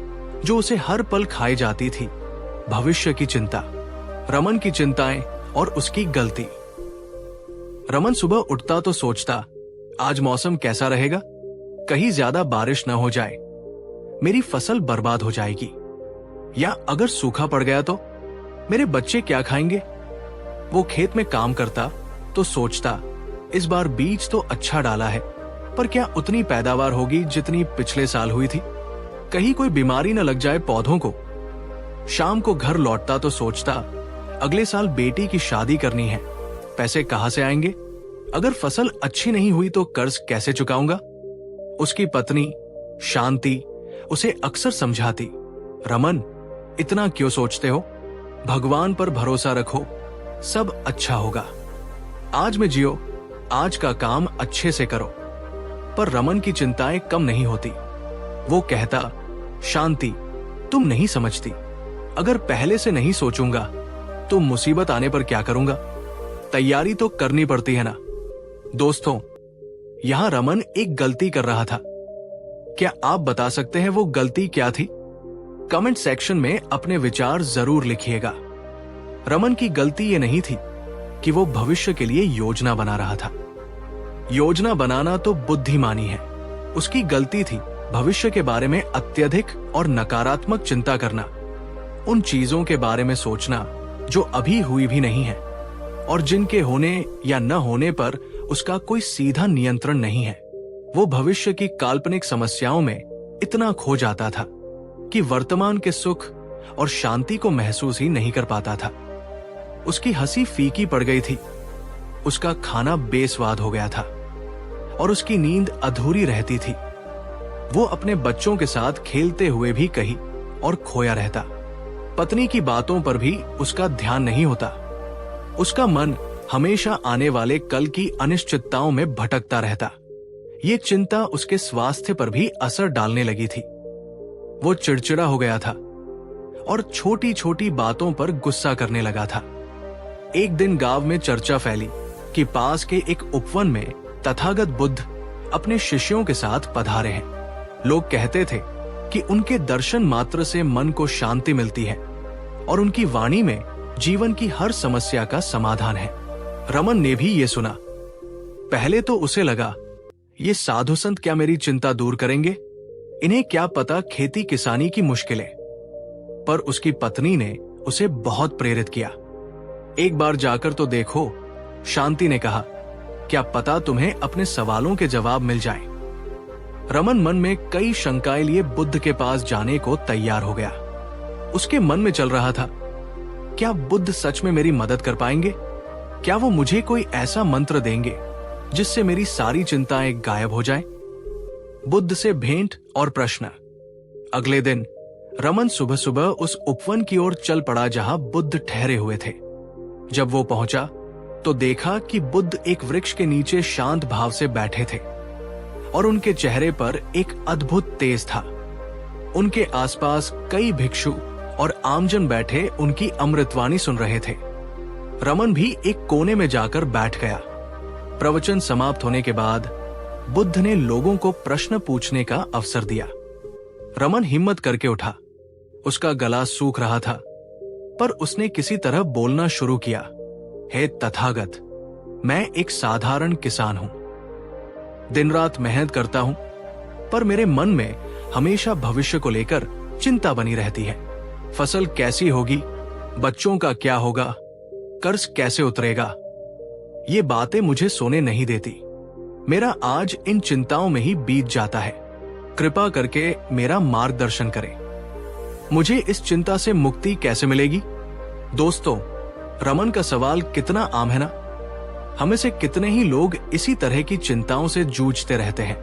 जो उसे हर पल खाई जाती थी, भविष्य की चिंता। रमन की चिंताएं और उसकी गलती। रमन सुबह उठता तो सोचता, आज मौसम कैसा रहेगा? कहीं ज्यादा बारिश न हो जाए, मेरी फसल बर्बाद हो जाएगी। या अगर सूखा पड़ गया तो मेरे बच्चे क्या खाएंगे? वो खेत में काम करता तो सोचता, इस बार बीज तो अच्छा डाला है, पर क्या उतनी पैदावार होगी जितनी पिछले साल हुई थी? कहीं कोई बीमारी न लग जाए पौधों को। शाम को घर लौटता तो सोचता, अगले साल बेटी की शादी करनी है, पैसे कहां से आएंगे? अगर फसल अच्छी नहीं हुई तो कर्ज कैसे चुकाऊंगा? उसकी पत्नी शांति उसे अक्सर समझाती, रमन, इतना क्यों सोचते हो? भगवान पर भरोसा रखो, सब अच्छा होगा। आज में जियो, आज का काम अच्छे से करो। पर रमन की चिंताएं कम नहीं होती। वो कहता, शांति, तुम नहीं समझती, अगर पहले से नहीं सोचूंगा तो मुसीबत आने पर क्या करूंगा? तैयारी तो करनी पड़ती है ना। दोस्तों, यहां रमन एक गलती कर रहा था। क्या आप बता सकते हैं वो गलती क्या थी? कमेंट सेक्शन में अपने विचार जरूर लिखिएगा। रमन की गलती ये नहीं थी कि वो भविष्य के लिए योजना बना रहा था। योजना बनाना तो बुद्धिमानी है, उसकी गलती थी भविष्य के बारे में अत्यधिक और नकारात्मक चिंता करना, उन चीजों के बारे में सोचना जो अभी हुई भी नहीं है और जिनके होने या न होने पर उसका कोई सीधा नियंत्रण नहीं है। वो भविष्य की काल्पनिक समस्याओं में इतना खो जाता था कि वर्तमान के सुख और शांति को महसूस ही नहीं कर पाता था। उसकी हंसी फीकी पड़ गई थी, उसका खाना बेस्वाद हो गया था और उसकी नींद अधूरी रहती थी। वो अपने बच्चों के साथ खेलते हुए भी कहीं और खोया रहता। पत्नी की बातों पर भी उसका ध्यान नहीं होता। उसका मन हमेशा आने वाले कल की अनिश्चितताओं में भटकता रहता। ये चिंता उसके स्वास्थ्य पर भी असर डालने लगी थी। वो चिड़चिड़ा हो गया था और छोटी छोटी बातों पर गुस्सा करने लगा था। एक दिन गांव में चर्चा फैली कि पास के एक उपवन में तथागत बुद्ध अपने शिष्यों के साथ पधारे हैं। लोग कहते थे कि उनके दर्शन मात्र से मन को शांति मिलती है और उनकी वाणी में जीवन की हर समस्या का समाधान है। रमन ने भी ये सुना। पहले तो उसे लगा, ये साधु संत क्या मेरी चिंता दूर करेंगे? इन्हें क्या पता खेती किसानी की मुश्किलें। पर उसकी पत्नी ने उसे बहुत प्रेरित किया। एक बार जाकर तो देखो, शांति ने कहा, क्या पता तुम्हें अपने सवालों के जवाब मिल जाएं। रमन मन में कई शंकाएं लिए बुद्ध के पास जाने को तैयार हो गया। उसके मन में चल रहा था, क्या बुद्ध सच में मेरी मदद कर पाएंगे? क्या वो मुझे कोई ऐसा मंत्र देंगे जिससे मेरी सारी चिंताएं गायब हो जाएं? बुद्ध से भेंट और प्रश्न। अगले दिन रमन सुबह सुबह उस उपवन की ओर चल पड़ा जहां बुद्ध ठहरे हुए थे। जब वो पहुंचा तो देखा कि बुद्ध एक वृक्ष के नीचे शांत भाव से बैठे थे और उनके चेहरे पर एक अद्भुत तेज था। उनके आसपास कई भिक्षु और आमजन बैठे उनकी अमृतवाणी सुन रहे थे। रमन भी एक कोने में जाकर बैठ गया। प्रवचन समाप्त होने के बाद बुद्ध ने लोगों को प्रश्न पूछने का अवसर दिया। रमन हिम्मत करके उठा। उसका गला सूख रहा था, पर उसने किसी तरह बोलना शुरू किया। हे तथागत, मैं एक साधारण किसान हूं। दिन रात मेहनत करता हूं, पर मेरे मन में हमेशा भविष्य को लेकर चिंता बनी रहती है। फसल कैसी होगी, बच्चों का क्या होगा, कर्ज कैसे उतरेगा, ये बातें मुझे सोने नहीं देती। मेरा आज इन चिंताओं में ही बीत जाता है। कृपा करके मेरा मार्गदर्शन करें। मुझे इस चिंता से मुक्ति कैसे मिलेगी? दोस्तों, रमन का सवाल कितना आम है ना? हमें से कितने ही लोग इसी तरह की चिंताओं से जूझते रहते हैं।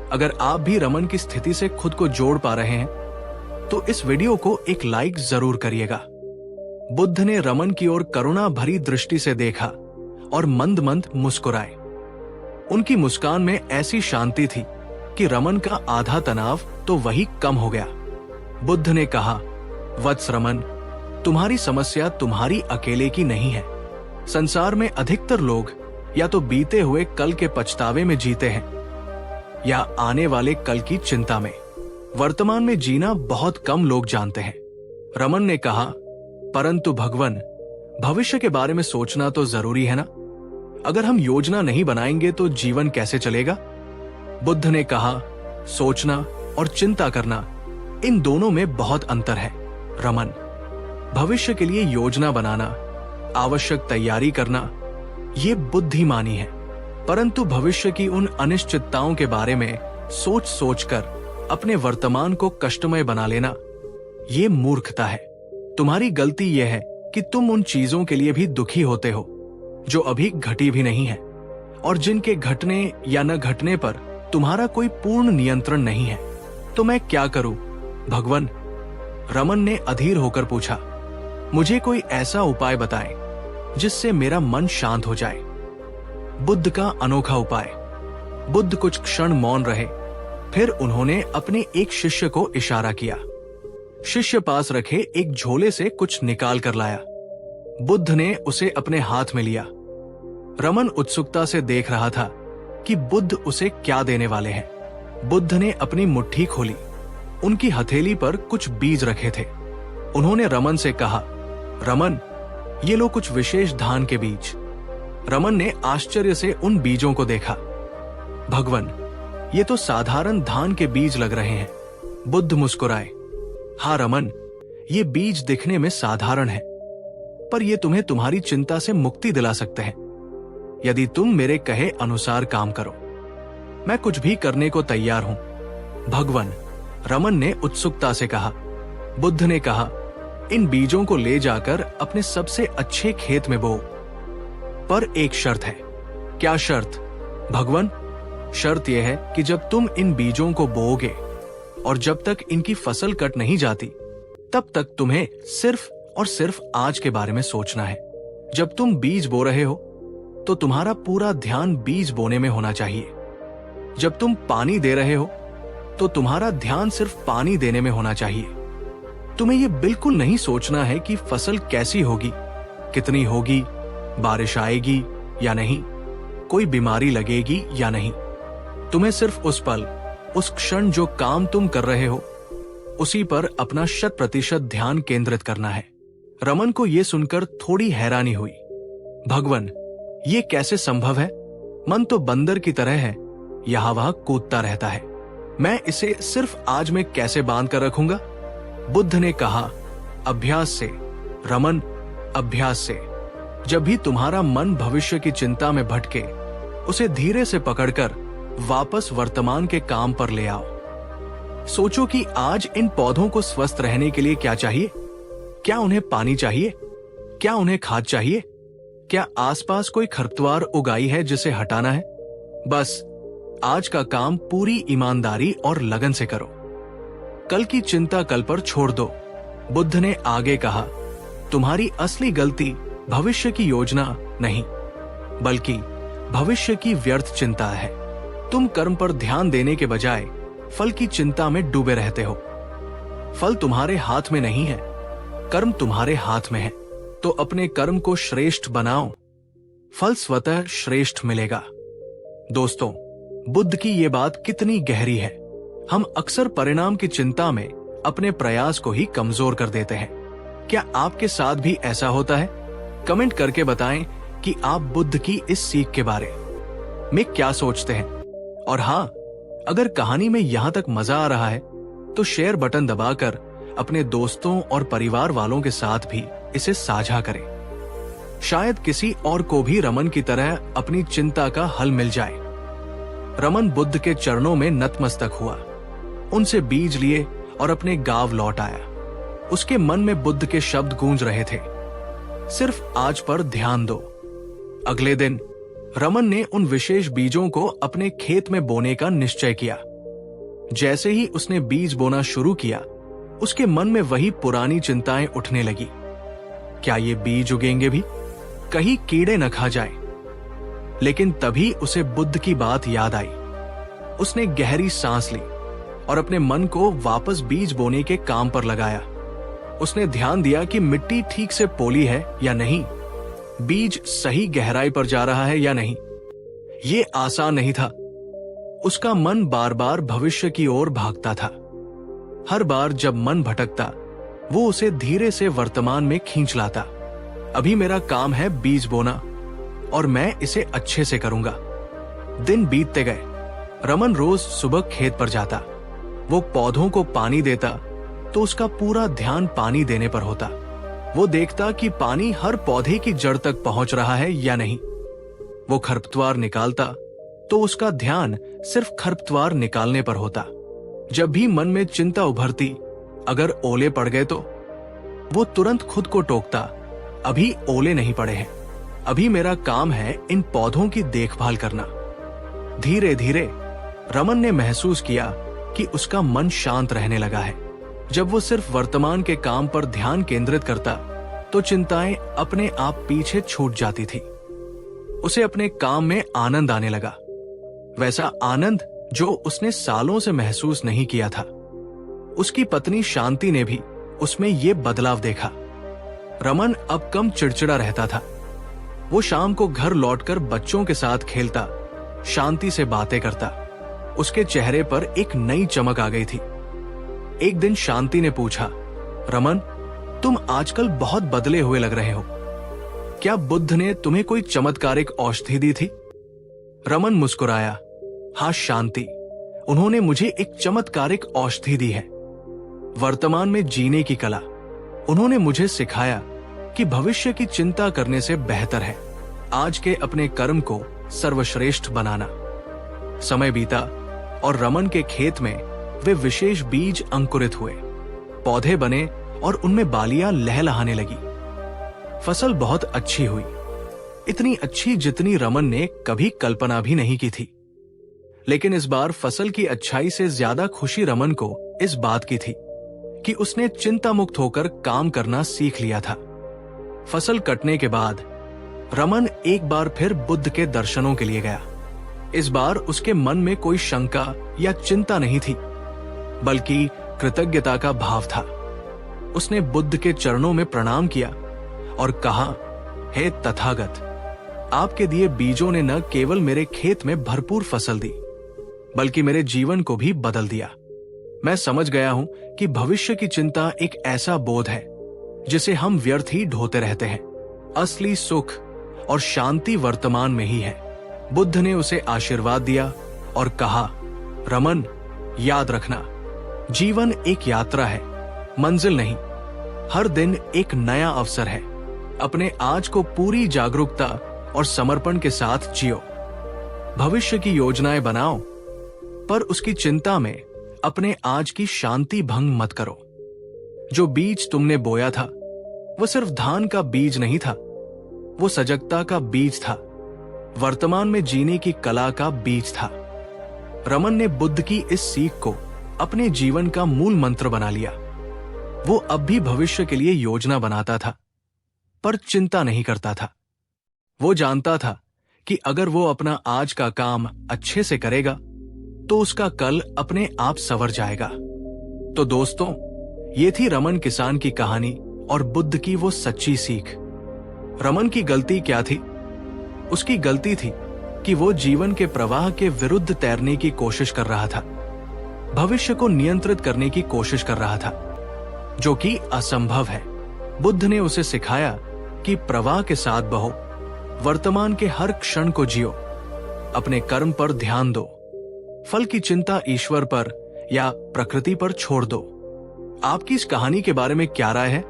अगर आप भी रमन की स्थिति से खुद को जोड़ पा रहे हैं तो इस वीडियो को एक लाइक जरूर करिएगा। बुद्ध ने रमन की ओर करुणा भरी दृष्टि से देखा और मंद मंद मुस्कुराए। उनकी मुस्कान में ऐसी शांति थी कि रमन का आधा तनाव तो वही कम हो गया। बुद्ध ने कहा, वत्स रमन, तुम्हारी समस्या तुम्हारी अकेले की नहीं है। संसार में अधिकतर लोग या तो बीते हुए कल के पछतावे में जीते हैं या आने वाले कल की चिंता में। वर्तमान में जीना बहुत कम लोग जानते हैं। रमन ने कहा, परंतु भगवान, भविष्य के बारे में सोचना तो जरूरी है ना? अगर हम योजना नहीं बनाएंगे तो जीवन कैसे चलेगा? बुद्ध ने कहा, सोचना और चिंता करना, इन दोनों में बहुत अंतर है। रमन, भविष्य के लिए योजना बनाना, आवश्यक तैयारी करना, ये बुद्धिमानी है। परंतु भविष्य की उन अनिश्चितताओं के बारे में सोच सोचकर अपने वर्तमान को कष्टमय बना लेना, ये मूर्खता है। तुम्हारी गलती यह है कि तुम उन चीजों के लिए भी दुखी होते हो जो अभी घटी भी नहीं है और जिनके घटने या न घटने पर तुम्हारा कोई पूर्ण नियंत्रण नहीं है। तो मैं क्या करूं भगवान? रमन ने अधीर होकर पूछा। मुझे कोई ऐसा उपाय बताएं जिससे मेरा मन शांत हो जाए। बुद्ध का अनोखा उपाय। बुद्ध कुछ क्षण मौन रहे, फिर उन्होंने अपने एक शिष्य को इशारा किया। शिष्य पास रखे एक झोले से कुछ निकाल कर लाया। बुद्ध ने उसे अपने हाथ में लिया। रमन उत्सुकता से देख रहा था कि बुद्ध उसे क्या देने वाले हैं। बुद्ध ने अपनी मुट्ठी खोली। उनकी हथेली पर कुछ बीज रखे थे। उन्होंने रमन से कहा, रमन, ये लो कुछ विशेष धान के बीज। रमन ने आश्चर्य से उन बीजों को देखा। भगवन, ये तो साधारण धान के बीज लग रहे हैं। बुद्ध मुस्कुराए। हाँ रमन, ये बीज दिखने में साधारण है, पर ये तुम्हें तुम्हारी चिंता से मुक्ति दिला सकते हैं यदि तुम मेरे कहे अनुसार काम करो। मैं कुछ भी करने को तैयार हूं। भगवन, रमन ने उत्सुकता से कहा। बुद्ध ने कहा, इन बीजों को ले जाकर अपने सबसे अच्छे खेत में बो, पर एक शर्त है। क्या शर्त? भगवन, शर्त यह है कि जब तुम इन बीजों को बोओगे और जब तक इनकी फसल कट नहीं जाती, तब तक तुम्हें सिर्फ और सिर्फ आज के बारे में सोचना है। जब तुम बीज बो रहे हो तो तुम्हारा पूरा ध्यान बीज बोने में होना चाहिए। जब तुम पानी दे रहे हो तो तुम्हारा ध्यान सिर्फ पानी देने में होना चाहिए। तुम्हें यह बिल्कुल नहीं सोचना है कि फसल कैसी होगी, कितनी होगी, बारिश आएगी या नहीं, कोई बीमारी लगेगी या नहीं। तुम्हें सिर्फ उस पल, उस क्षण जो काम तुम कर रहे हो, उसी पर अपना 100% ध्यान केंद्रित करना है। रमन को यह सुनकर थोड़ी हैरानी हुई। भगवन, ये कैसे संभव है? मन तो बंदर की तरह है, यहां वहां कूदता रहता है। मैं इसे सिर्फ आज में कैसे बांध कर रखूंगा? बुद्ध ने कहा, अभ्यास से रमन, अभ्यास से। जब भी तुम्हारा मन भविष्य की चिंता में भटके, उसे धीरे से पकड़कर वापस वर्तमान के काम पर ले आओ। सोचो कि आज इन पौधों को स्वस्थ रहने के लिए क्या चाहिए? क्या उन्हें पानी चाहिए? क्या उन्हें खाद चाहिए? क्या आसपास कोई खरपतवार उगाई है जिसे हटाना है? बस आज का काम पूरी ईमानदारी और लगन से करो। कल की चिंता कल पर छोड़ दो। बुद्ध ने आगे कहा, तुम्हारी असली गलती भविष्य की योजना नहीं, बल्कि भविष्य की व्यर्थ चिंता है। तुम कर्म पर ध्यान देने के बजाय फल की चिंता में डूबे रहते हो। फल तुम्हारे हाथ में नहीं है, कर्म तुम्हारे हाथ में है। तो अपने कर्म को श्रेष्ठ बनाओ, फल स्वतः श्रेष्ठ मिलेगा। दोस्तों, बुद्ध की ये बात कितनी गहरी है। हम अक्सर परिणाम की चिंता में अपने प्रयास को ही कमजोर कर देते हैं। क्या आपके साथ भी ऐसा होता है? कमेंट करके बताएं कि आप बुद्ध की इस सीख के बारे में क्या सोचते हैं। और हाँ, अगर कहानी में यहां तक मजा आ रहा है तो शेयर बटन दबाकर अपने दोस्तों और परिवार वालों के साथ भी इसे साझा करें। शायद किसी और को भी रमन की तरह अपनी चिंता का हल मिल जाए। रमन बुद्ध के चरणों में नतमस्तक हुआ, उनसे बीज लिए और अपने गांव लौट आया। उसके मन में बुद्ध के शब्द गूंज रहे थे, सिर्फ आज पर ध्यान दो। अगले दिन रमन ने उन विशेष बीजों को अपने खेत में बोने का निश्चय किया। जैसे ही उसने बीज बोना शुरू किया, उसके मन में वही पुरानी चिंताएं उठने लगी। क्या ये बीज उगेंगे भी? कहीं कीड़े न खा जाएं? लेकिन तभी उसे बुद्ध की बात याद आई। उसने गहरी सांस ली और अपने मन को वापस बीज बोने के काम पर लगाया। उसने ध्यान दिया कि मिट्टी ठीक से पोली है या नहीं, बीज सही गहराई पर जा रहा है या नहीं। ये आसान नहीं था। उसका मन बार बार भविष्य की ओर भागता था। हर बार जब मन भटकता, वो उसे धीरे से वर्तमान में खींच लाता। अभी मेरा काम है बीज बोना और मैं इसे अच्छे से करूंगा। दिन बीतते गए। रमन रोज सुबह खेत पर जाता। वो पौधों को पानी देता तो उसका पूरा ध्यान पानी देने पर होता। वो देखता कि पानी हर पौधे की जड़ तक पहुंच रहा है या नहीं। वो खरपतवार निकालता तो उसका ध्यान सिर्फ खरपतवार निकालने पर होता। जब भी मन में चिंता उभरती, अगर ओले पड़ गए तो वो तुरंत खुद को टोकता, अभी ओले नहीं पड़े हैं, अभी मेरा काम है इन पौधों की देखभाल करना। धीरे धीरे रमन ने महसूस किया कि उसका मन शांत रहने लगा है। जब वो सिर्फ वर्तमान के काम पर ध्यान केंद्रित करता तो चिंताएं अपने आप पीछे छूट जाती थी। उसे अपने काम में आनंद आने लगा, वैसा आनंद जो उसने सालों से महसूस नहीं किया था। उसकी पत्नी शांति ने भी उसमें ये बदलाव देखा। रमन अब कम चिड़चिड़ा रहता था। वो शाम को घर लौटकर बच्चों के साथ खेलता, शांति से बातें करता। उसके चेहरे पर एक नई चमक आ गई थी। एक दिन शांति ने पूछा, रमन, तुम आजकल बहुत बदले हुए लग रहे हो। क्या बुद्ध ने तुम्हें कोई चमत्कारिक औषधि दी थी? रमन मुस्कुराया। हाँ शांति, उन्होंने मुझे एक चमत्कारिक औषधि दी है, वर्तमान में जीने की कला। उन्होंने मुझे सिखाया कि भविष्य की चिंता करने से बेहतर है आज के अपने कर्म को सर्वश्रेष्ठ बनाना। समय बीता और रमन के खेत में वे विशेष बीज अंकुरित हुए, पौधे बने और उनमें बालियां लहलहाने लगी। फसल बहुत अच्छी हुई, इतनी अच्छी जितनी रमन ने कभी कल्पना भी नहीं की थी। लेकिन इस बार फसल की अच्छाई से ज्यादा खुशी रमन को इस बात की थी कि उसने चिंता मुक्त होकर काम करना सीख लिया था। फसल कटने के बाद रमन एक बार फिर बुद्ध के दर्शनों के लिए गया। इस बार उसके मन में कोई शंका या चिंता नहीं थी, बल्कि कृतज्ञता का भाव था। उसने बुद्ध के चरणों में प्रणाम किया और कहा, हे तथागत, आपके दिए बीजों ने न केवल मेरे खेत में भरपूर फसल दी, बल्कि मेरे जीवन को भी बदल दिया। मैं समझ गया हूं कि भविष्य की चिंता एक ऐसा बोझ है जिसे हम व्यर्थ ही ढोते रहते हैं। असली सुख और शांति वर्तमान में ही है। बुद्ध ने उसे आशीर्वाद दिया और कहा, रमन, याद रखना, जीवन एक यात्रा है, मंजिल नहीं। हर दिन एक नया अवसर है। अपने आज को पूरी जागरूकता और समर्पण के साथ जियो। भविष्य की योजनाएं बनाओ, पर उसकी चिंता में अपने आज की शांति भंग मत करो। जो बीज तुमने बोया था वो सिर्फ धान का बीज नहीं था, वो सजगता का बीज था, वर्तमान में जीने की कला का बीज था। रमन ने बुद्ध की इस सीख को अपने जीवन का मूल मंत्र बना लिया। वो अब भी भविष्य के लिए योजना बनाता था, पर चिंता नहीं करता था। वो जानता था कि अगर वो अपना आज का काम अच्छे से करेगा तो उसका कल अपने आप संवर जाएगा। तो दोस्तों, ये थी रमन किसान की कहानी और बुद्ध की वो सच्ची सीख। रमन की गलती क्या थी? उसकी गलती थी कि वो जीवन के प्रवाह के विरुद्ध तैरने की कोशिश कर रहा था, भविष्य को नियंत्रित करने की कोशिश कर रहा था, जो कि असंभव है। बुद्ध ने उसे सिखाया कि प्रवाह के साथ बहो, वर्तमान के हर क्षण को जियो, अपने कर्म पर ध्यान दो, फल की चिंता ईश्वर पर या प्रकृति पर छोड़ दो। आपकी इस कहानी के बारे में क्या राय है?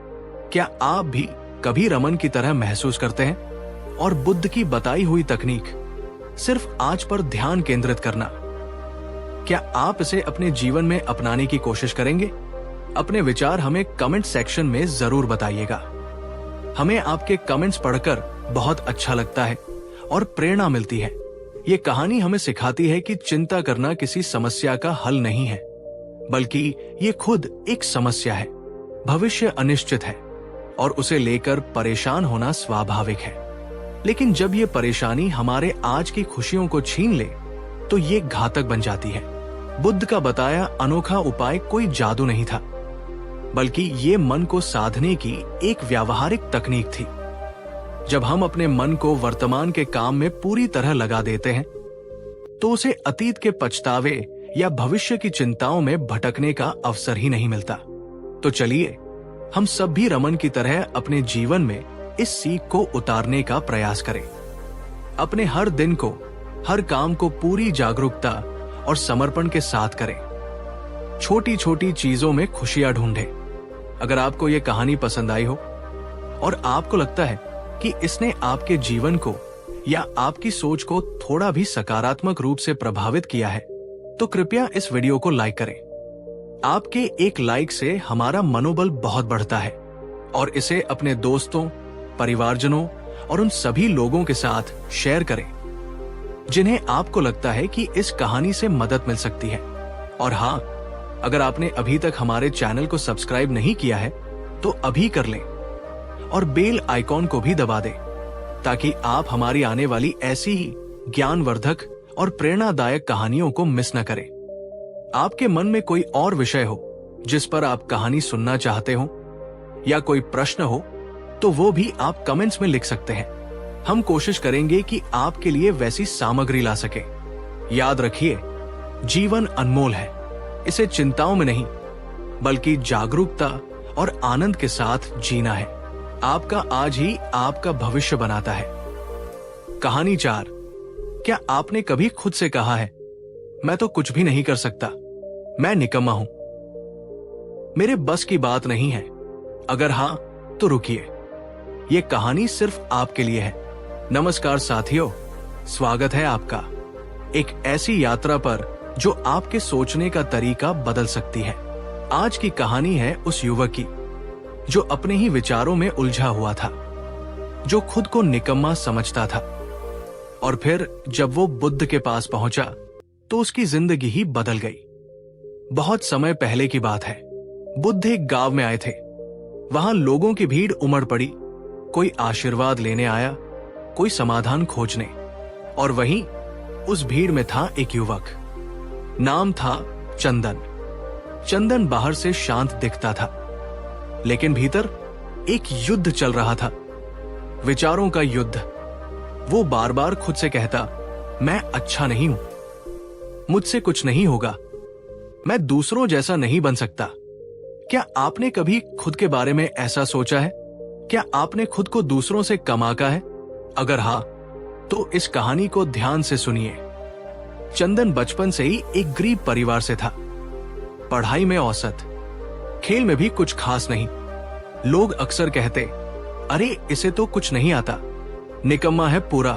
क्या आप भी कभी रमन की तरह महसूस करते हैं? और बुद्ध की बताई हुई तकनीक, सिर्फ आज पर ध्यान केंद्रित करना, क्या आप इसे अपने जीवन में अपनाने की कोशिश करेंगे? अपने विचार हमें कमेंट सेक्शन में जरूर बताइएगा। हमें आपके कमेंट्स पढ़कर बहुत अच्छा लगता है और प्रेरणा मिलती है। ये कहानी हमें सिखाती है कि चिंता करना किसी समस्या का हल नहीं है, बल्कि ये खुद एक समस्या है। भविष्य अनिश्चित है और उसे लेकर परेशान होना स्वाभाविक है। लेकिन जब ये परेशानी हमारे आज की खुशियों को छीन ले तो ये घातक बन जाती है। बुद्ध का बताया अनोखा उपाय कोई जादू नहीं था, बल्कि ये मन को साधने की एक व्यावहारिक तकनीक थी। जब हम अपने मन को वर्तमान के काम में पूरी तरह लगा देते हैं तो उसे अतीत के पछतावे या भविष्य की चिंताओं में भटकने का अवसर ही नहीं मिलता। तो चलिए हम सब भी रमन की तरह अपने जीवन में इस सीख को उतारने का प्रयास करें। अपने हर दिन को, हर काम को पूरी जागरूकता और समर्पण के साथ करें। छोटी छोटी चीजों में खुशियां ढूंढें। अगर आपको यह कहानी पसंद आई हो और आपको लगता है कि इसने आपके जीवन को या आपकी सोच को थोड़ा भी सकारात्मक रूप से प्रभावित किया है, तो कृपया इस वीडियो को लाइक करें। आपके एक लाइक से हमारा मनोबल बहुत बढ़ता है और इसे अपने दोस्तों, परिवारजनों और उन सभी लोगों के साथ शेयर करें जिन्हें आपको लगता है कि इस कहानी से मदद मिल सकती है। और हाँ, अगर आपने अभी तक हमारे चैनल को सब्सक्राइब नहीं किया है तो अभी कर लें और बेल आइकॉन को भी दबा दें, ताकि आप हमारी आने वाली ऐसी ही ज्ञानवर्धक और प्रेरणादायक कहानियों को मिस न करें। आपके मन में कोई और विषय हो जिस पर आप कहानी सुनना चाहते हो या कोई प्रश्न हो तो वो भी आप कमेंट्स में लिख सकते हैं। हम कोशिश करेंगे कि आपके लिए वैसी सामग्री ला सके। याद रखिए, जीवन अनमोल है, इसे चिंताओं में नहीं बल्कि जागरूकता और आनंद के साथ जीना है। आपका आज ही आपका भविष्य बनाता है। कहानी 4। क्या आपने कभी खुद से कहा है, मैं तो कुछ भी नहीं कर सकता, मैं निकम्मा हूं, मेरे बस की बात नहीं है? अगर हां, तो रुकिए, ये कहानी सिर्फ आपके लिए है। नमस्कार साथियों, स्वागत है आपका एक ऐसी यात्रा पर जो आपके सोचने का तरीका बदल सकती है। आज की कहानी है उस युवक की जो अपने ही विचारों में उलझा हुआ था, जो खुद को निकम्मा समझता था, और फिर जब वो बुद्ध के पास पहुंचा तो उसकी जिंदगी ही बदल गई। बहुत समय पहले की बात है। बुद्ध एक गांव में आए थे। वहां लोगों की भीड़ उमड़ पड़ी। कोई आशीर्वाद लेने आया, कोई समाधान खोजने, और वहीं उस भीड़ में था एक युवक। नाम था चंदन। चंदन बाहर से शांत दिखता था, लेकिन भीतर एक युद्ध चल रहा था, विचारों का युद्ध। वो बार बार खुद से कहता, मैं अच्छा नहीं हूं, मुझसे कुछ नहीं होगा, मैं दूसरों जैसा नहीं बन सकता। क्या आपने कभी खुद के बारे में ऐसा सोचा है? क्या आपने खुद को दूसरों से कम आंका है? अगर हां, तो इस कहानी को ध्यान से सुनिए। चंदन बचपन से ही एक गरीब परिवार से था। पढ़ाई में औसत, खेल में भी कुछ खास नहीं। लोग अक्सर कहते, अरे इसे तो कुछ नहीं आता, निकम्मा है पूरा,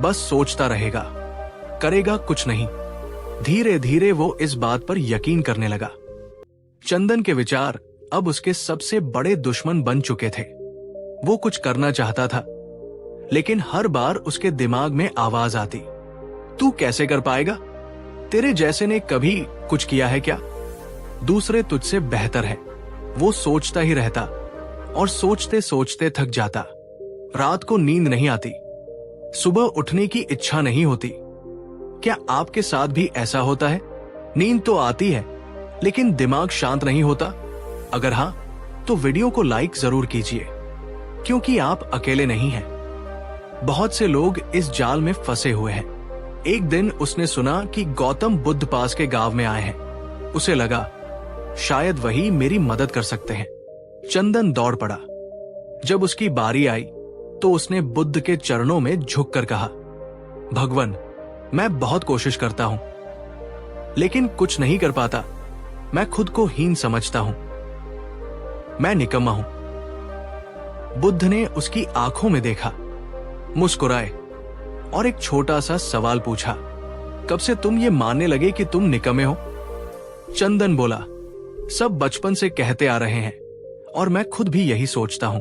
बस सोचता रहेगा, करेगा कुछ नहीं। धीरे धीरे वो इस बात पर यकीन करने लगा। चंदन के विचार अब उसके सबसे बड़े दुश्मन बन चुके थे। वो कुछ करना चाहता था, लेकिन हर बार उसके दिमाग में आवाज आती, तू कैसे कर पाएगा? तेरे जैसे ने कभी कुछ किया है क्या? दूसरे तुझसे बेहतर है। वो सोचता ही रहता और सोचते सोचते थक जाता। रात को नींद नहीं आती, सुबह उठने की इच्छा नहीं होती। क्या आपके साथ भी ऐसा होता है? नींद तो आती है, लेकिन दिमाग शांत नहीं होता? अगर हां, तो वीडियो को लाइक जरूर कीजिए, क्योंकि आप अकेले नहीं हैं। बहुत से लोग इस जाल में फंसे हुए हैं। एक दिन उसने सुना कि गौतम बुद्ध पास के गांव में आए हैं। उसे लगा, शायद वही मेरी मदद कर सकते हैं। चंदन दौड़ पड़ा। जब उसकी बारी आई तो उसने बुद्ध के चरणों में झुककर कहा, भगवान, मैं बहुत कोशिश करता हूं, लेकिन कुछ नहीं कर पाता। मैं खुद को हीन समझता हूं, मैं निकम्मा हूं। बुद्ध ने उसकी आंखों में देखा, मुस्कुराए और एक छोटा सा सवाल पूछा, कब से तुम ये मानने लगे कि तुम निकम्मे हो? चंदन बोला, सब बचपन से कहते आ रहे हैं और मैं खुद भी यही सोचता हूं।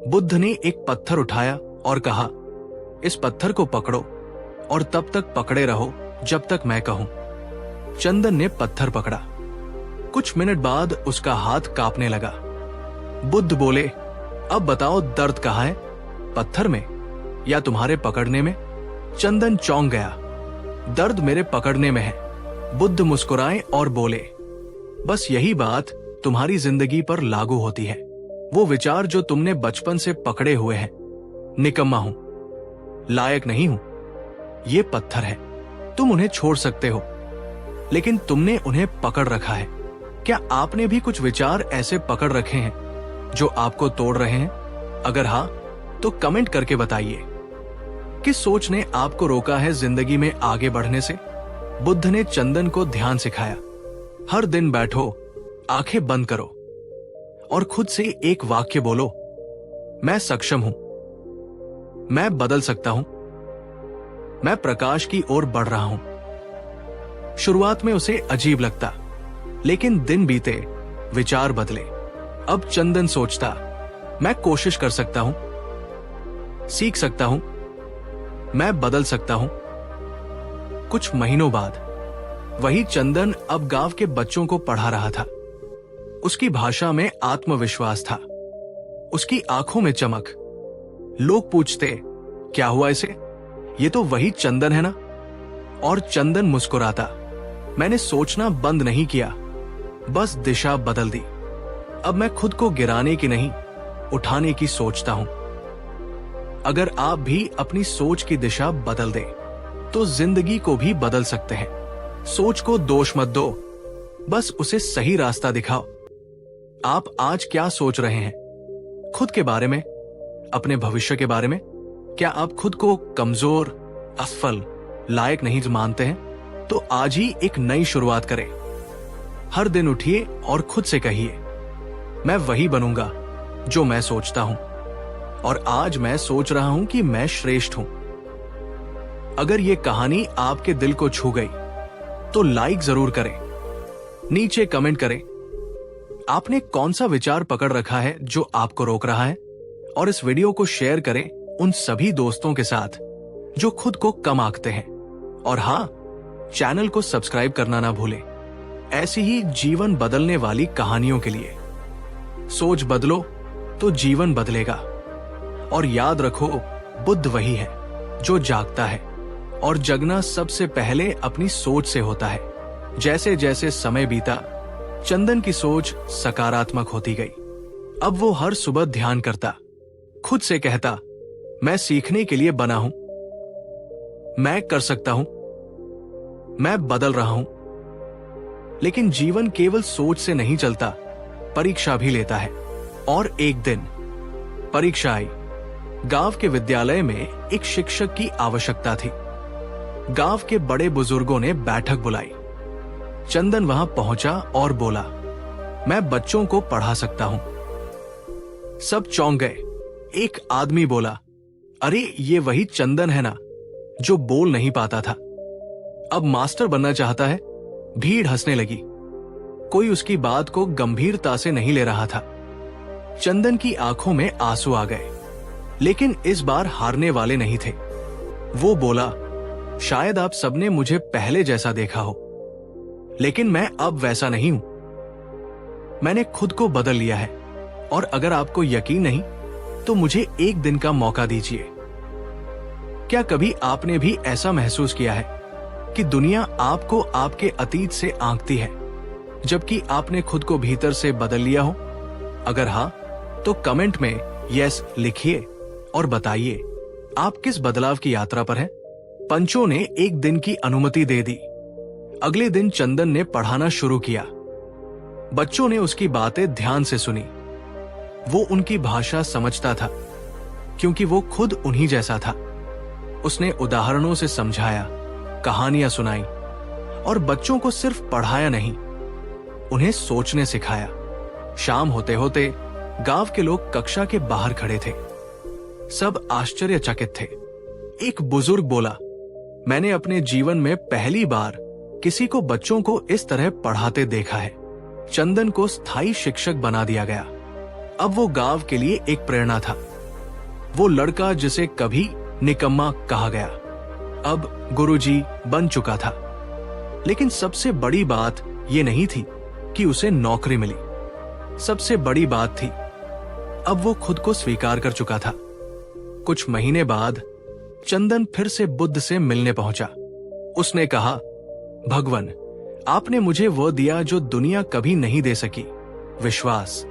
बुद्ध ने एक पत्थर उठाया और कहा, इस पत्थर को पकड़ो और तब तक पकड़े रहो जब तक मैं कहूं। चंदन ने पत्थर पकड़ा। कुछ मिनट बाद उसका हाथ कांपने लगा। बुद्ध बोले, अब बताओ दर्द कहाँ है, पत्थर में या तुम्हारे पकड़ने में? चंदन चौंक गया। दर्द मेरे पकड़ने में है। बुद्ध मुस्कुराए और बोले, बस यही बात तुम्हारी जिंदगी पर लागू होती है। वो विचार जो तुमने बचपन से पकड़े हुए हैं, निकम्मा हूं, लायक नहीं हूं, ये पत्थर है, तुम उन्हें छोड़ सकते हो, लेकिन तुमने उन्हें पकड़ रखा है। क्या आपने भी कुछ विचार ऐसे पकड़ रखे हैं जो आपको तोड़ रहे हैं? अगर हां, तो कमेंट करके बताइए। किस सोच ने आपको रोका है जिंदगी में आगे बढ़ने से? बुद्ध ने चंदन को ध्यान सिखाया। हर दिन बैठो, आंखें बंद करो और खुद से एक वाक्य बोलो, मैं सक्षम हूं, मैं बदल सकता हूं, मैं प्रकाश की ओर बढ़ रहा हूं। शुरुआत में उसे अजीब लगता, लेकिन दिन बीते, विचार बदले। अब चंदन सोचता, मैं कोशिश कर सकता हूं, सीख सकता हूं, मैं बदल सकता हूं। कुछ महीनों बाद वही चंदन अब गांव के बच्चों को पढ़ा रहा था। उसकी भाषा में आत्मविश्वास था, उसकी आंखों में चमक। लोग पूछते, क्या हुआ इसे? ये तो वही चंदन है ना? और चंदन मुस्कुराता, मैंने सोचना बंद नहीं किया, बस दिशा बदल दी। अब मैं खुद को गिराने की नहीं, उठाने की सोचता हूं। अगर आप भी अपनी सोच की दिशा बदल दें, तो जिंदगी को भी बदल सकते हैं। सोच को दोष मत दो, बस उसे सही रास्ता दिखाओ। आप आज क्या सोच रहे हैं, खुद के बारे में, अपने भविष्य के बारे में? क्या आप खुद को कमजोर, असफल, लायक नहीं मानते हैं? तो आज ही एक नई शुरुआत करें। हर दिन उठिए और खुद से कहिए, मैं वही बनूंगा जो मैं सोचता हूं, और आज मैं सोच रहा हूं कि मैं श्रेष्ठ हूं। अगर ये कहानी आपके दिल को छू गई तो लाइक जरूर करें, नीचे कमेंट करें आपने कौन सा विचार पकड़ रखा है जो आपको रोक रहा है, और इस वीडियो को शेयर करें उन सभी दोस्तों के साथ जो खुद को कम आंकते हैं। और हां, चैनल को सब्सक्राइब करना ना भूलें, ऐसी ही जीवन बदलने वाली कहानियों के लिए। सोच बदलो तो जीवन बदलेगा। और याद रखो, बुद्ध वही है जो जागता है, और जगना सबसे पहले अपनी सोच से होता है। जैसे जैसे समय बीता, चंदन की सोच सकारात्मक होती गई। अब वो हर सुबह ध्यान करता, खुद से कहता, मैं सीखने के लिए बना हूं, मैं कर सकता हूं, मैं बदल रहा हूं। लेकिन जीवन केवल सोच से नहीं चलता, परीक्षा भी लेता है। और एक दिन परीक्षा आई। गांव के विद्यालय में एक शिक्षक की आवश्यकता थी। गांव के बड़े बुजुर्गों ने बैठक बुलाई। चंदन वहां पहुंचा और बोला, मैं बच्चों को पढ़ा सकता हूं। सब चौंक गए। एक आदमी बोला, अरे ये वही चंदन है ना जो बोल नहीं पाता था, अब मास्टर बनना चाहता है। भीड़ हंसने लगी। कोई उसकी बात को गंभीरता से नहीं ले रहा था। चंदन की आंखों में आंसू आ गए, लेकिन इस बार हारने वाले नहीं थे। वो बोला, शायद आप सबने मुझे पहले जैसा देखा हो, लेकिन मैं अब वैसा नहीं हूं। मैंने खुद को बदल लिया है, और अगर आपको यकीन नहीं तो मुझे एक दिन का मौका दीजिए। क्या कभी आपने भी ऐसा महसूस किया है कि दुनिया आपको आपके अतीत से आंकती है, जबकि आपने खुद को भीतर से बदल लिया हो? अगर हाँ, तो कमेंट में यस लिखिए और बताइए आप किस बदलाव की यात्रा पर हैं। पंचों ने एक दिन की अनुमति दे दी। अगले दिन चंदन ने पढ़ाना शुरू किया। बच्चों ने उसकी बातें ध्यान से सुनी। वो उनकी भाषा समझता था, क्योंकि वो खुद उन्हीं जैसा था। उसने उदाहरणों से समझाया, कहानियां सुनाई, और बच्चों को सिर्फ पढ़ाया नहीं, उन्हें सोचने सिखाया। शाम होते होते गांव के लोग कक्षा के बाहर खड़े थे। सब आश्चर्यचकित थे। एक बुजुर्ग बोला, मैंने अपने जीवन में पहली बार किसी को बच्चों को इस तरह पढ़ाते देखा है। चंदन को स्थायी शिक्षक बना दिया गया। अब वो गांव के लिए एक प्रेरणा था। वो लड़का जिसे कभी निकम्मा कहा गया, अब गुरुजी बन चुका था। लेकिन सबसे बड़ी बात ये नहीं थी कि उसे नौकरी मिली। सबसे बड़ी बात थी, अब वो खुद को स्वीकार कर चुका था। कुछ महीने बाद चंदन फिर से बुद्ध से मिलने पहुंचा। उसने कहा, भगवान, आपने मुझे वो दिया जो दुनिया कभी नहीं दे सकी, विश्वास।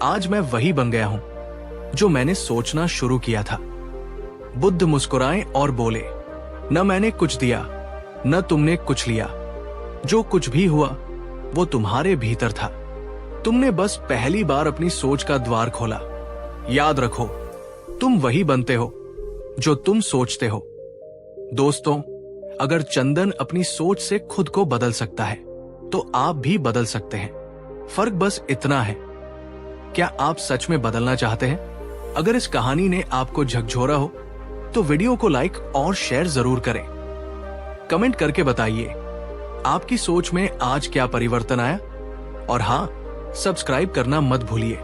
आज मैं वही बन गया हूं जो मैंने सोचना शुरू किया था। बुद्ध मुस्कुराए और बोले, न मैंने कुछ दिया, न तुमने कुछ लिया। जो कुछ भी हुआ वो तुम्हारे भीतर था। तुमने बस पहली बार अपनी सोच का द्वार खोला। याद रखो, तुम वही बनते हो जो तुम सोचते हो। दोस्तों, अगर चंदन अपनी सोच से खुद को बदल सकता है तो आप भी बदल सकते हैं। फर्क बस इतना है, क्या आप सच में बदलना चाहते हैं? अगर इस कहानी ने आपको झकझोरा हो तो वीडियो को लाइक और शेयर जरूर करें। कमेंट करके बताइए आपकी सोच में आज क्या परिवर्तन आया। और हां, सब्सक्राइब करना मत भूलिए,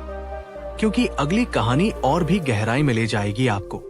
क्योंकि अगली कहानी और भी गहराई में ले जाएगी आपको।